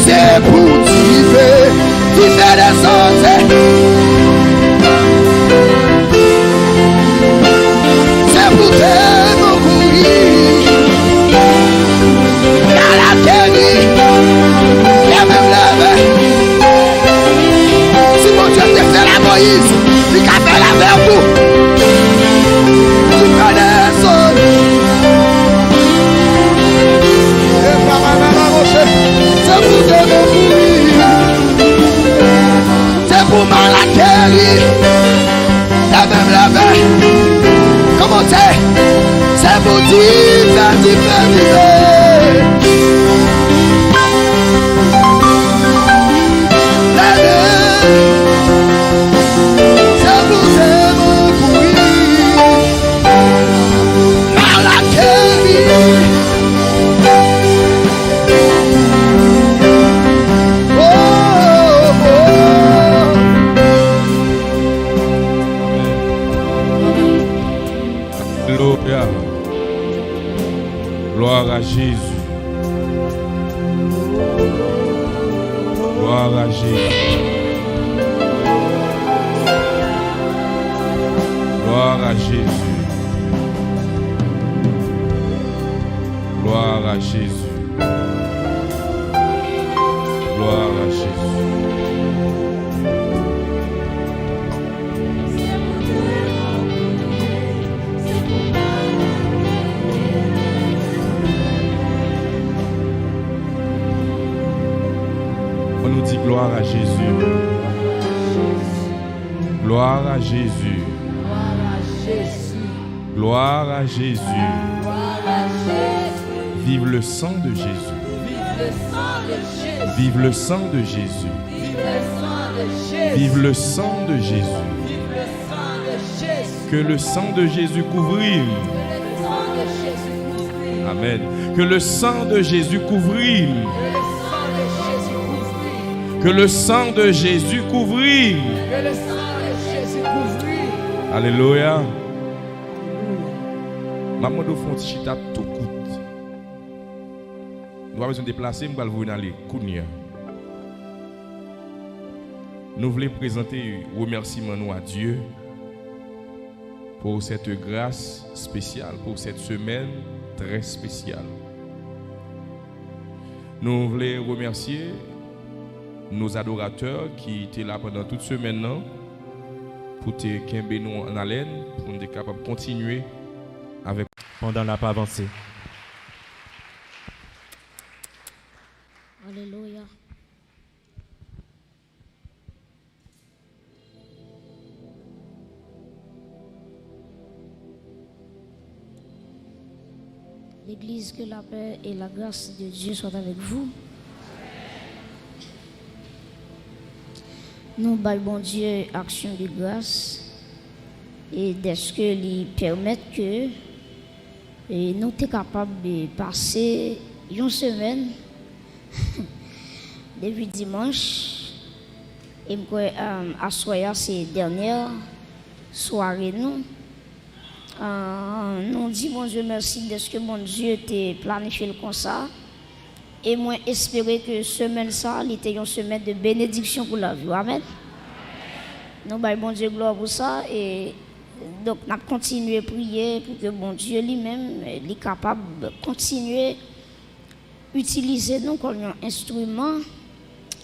C'est pour t'y faire. T'y faire des sens. C'est pour te mourir. Dans la terre, il y a même l'œuvre. Si mon Dieu te fait la Moïse, il a fait la verbe. Tu fais des sons. C'est pour te mourir. C'est pour mal atterrir. La même l'œuvre. Comment c'est pour dire. Gloire à Jésus. Gloire à Jésus. Gloire à Jésus. Gloire à Jésus. Gloire à Jésus. On nous dit gloire à Jésus. Gloire à Jésus. Gloire à Jésus. Vive le sang de Jésus. Vive le sang de Jésus. Vive le sang de Jésus. Que le sang de Jésus couvrir. Amen. Que le sang de Jésus couvrir. Que le sang de Jésus couvrir. Alléluia. Maman de Fontichita tout coûte. Nous avons besoin de déplacer, nous allons vous aller. Nous voulons présenter remerciements nous à Dieu pour cette grâce spéciale, pour cette semaine très spéciale. Nous voulons remercier nos adorateurs qui étaient là pendant toute semaine pour te kembe nous en haleine, pour nous être capables de continuer avec pendant la pas avancée. Alléluia. L'Église, que la paix et la grâce de Dieu soient avec vous. Nous baillons bon Dieu action de grâce et d'est-ce que lui permettent que nous sommes capables de passer une semaine depuis dimanche et à soir ces dernières soirées nous dit bon Dieu merci de ce que mon Dieu t'a planifié comme ça et moi espérer que semaine ça était une semaine de bénédiction pour la vie. Amen. Nous baillons bon Dieu gloire pour ça et donc nous continuer à prier pour que bon Dieu lui-même est capable de continuer à utiliser nous comme un instrument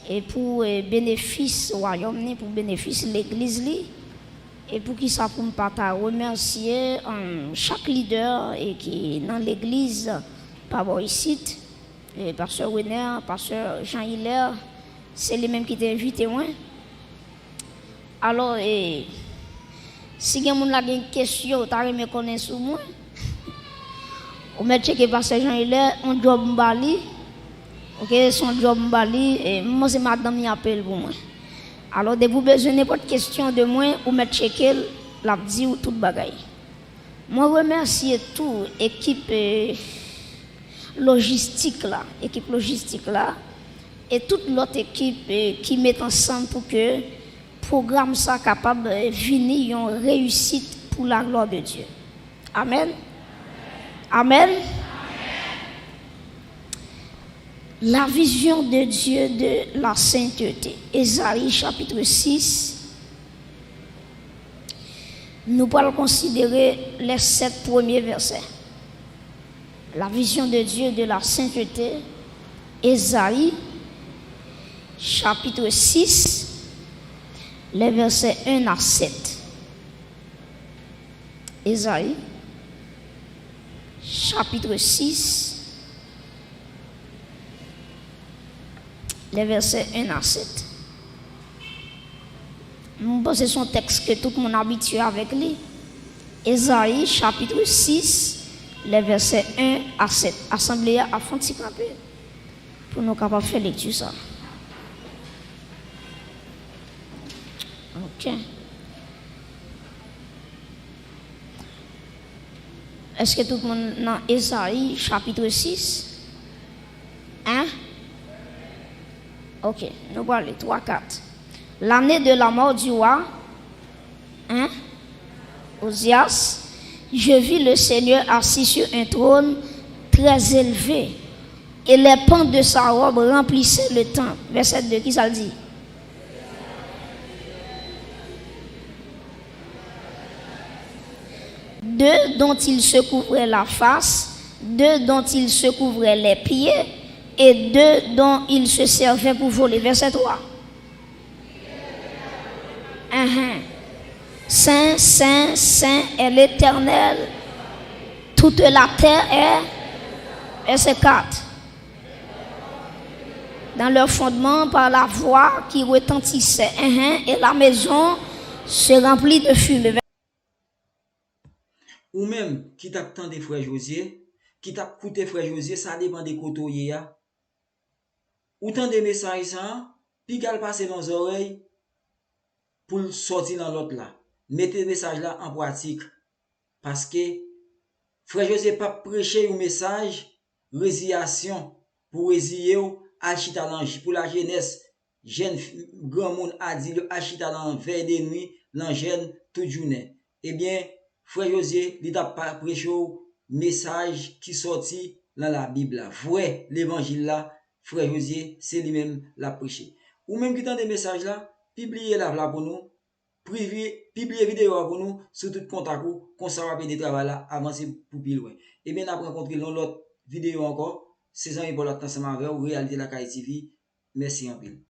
et pour bénéfice royaume, pour bénéfice l'église li. Et pour qui ça pour me remercier chaque leader et qui dans l'église par ici, pasteur Wenner, pasteur Jean Hiller, c'est les mêmes qui t'ont invité moi. Alors si quelqu'un a une question, tu as me connaître sur moi. On met checker pasteur Jean Hiller, on job mbali. OK, son job mbali et moi c'est madame qui appelle pour moi. Alors, de vous besoin n'importe question de moi, ou me checker, la dit ou tout bagaille. Moi, remercie tout équipe logistique là, et toute l'autre équipe qui met ensemble pour que le programme soit capable de venir en réussite pour la gloire de Dieu. Amen. Amen. La vision de Dieu de la sainteté. Ésaïe chapitre 6. Nous allons considérer les 7 premiers versets. La vision de Dieu de la sainteté. Ésaïe chapitre 6, les versets 1 à 7. Ésaïe chapitre 6. Les versets 1 à 7. C'est son texte que tout le monde est habitué avec lui. Ésaïe chapitre 6, les versets 1 à 7. Assemblée à fond de camper pour nous capables de faire lecture ça. OK. Est-ce que tout le monde dans Ésaïe chapitre 6? Hein? OK, nous allons aller 3, 4. L'année de la mort du roi, Osias, je vis le Seigneur assis sur un trône très élevé, et les pans de sa robe remplissaient le temple. Verset 2, qui ça le dit? Deux dont il se couvrait la face, deux dont il se couvrait les pieds, et deux dont il se servait pour voler. Verset 3. Saint, Saint, Saint est l'Éternel. Toute la terre est. Verset 4. Dans leur fondement, par la voix qui retentissait, et la maison se remplit de fumée. Ou même qui t'attend des frères Josier, qui t'a coûté frère Josier, ça dépend des côtoyers. Autant des messages, ça, puis qu'elle passe dans les oreilles pour sortir dans l'autre là. Mettez le message là en pratique. Parce que frère José pas prêcher un message, résiliation, pour résilier à chitalange, pour la jeunesse, jeune grand monde a dit le achitalan veille de nuit, l'engène toute journée. Eh bien, frère José, il t'a pas prêché un message qui sorti dans la Bible là. Vrai l'évangile là. Frère Josier, c'est lui-même la prêché. Ou même qui tend des messages là, publiez la là pour nous, publiez vidéo pour nous, sur tout contact qu'on s'en va des travail là, avancer pour plus loin. Et bien, on a rencontré dans l'autre vidéo encore, c'est ça, il faut l'attendre ensemble avec vous, réalité la Kaye TV. Merci en pile.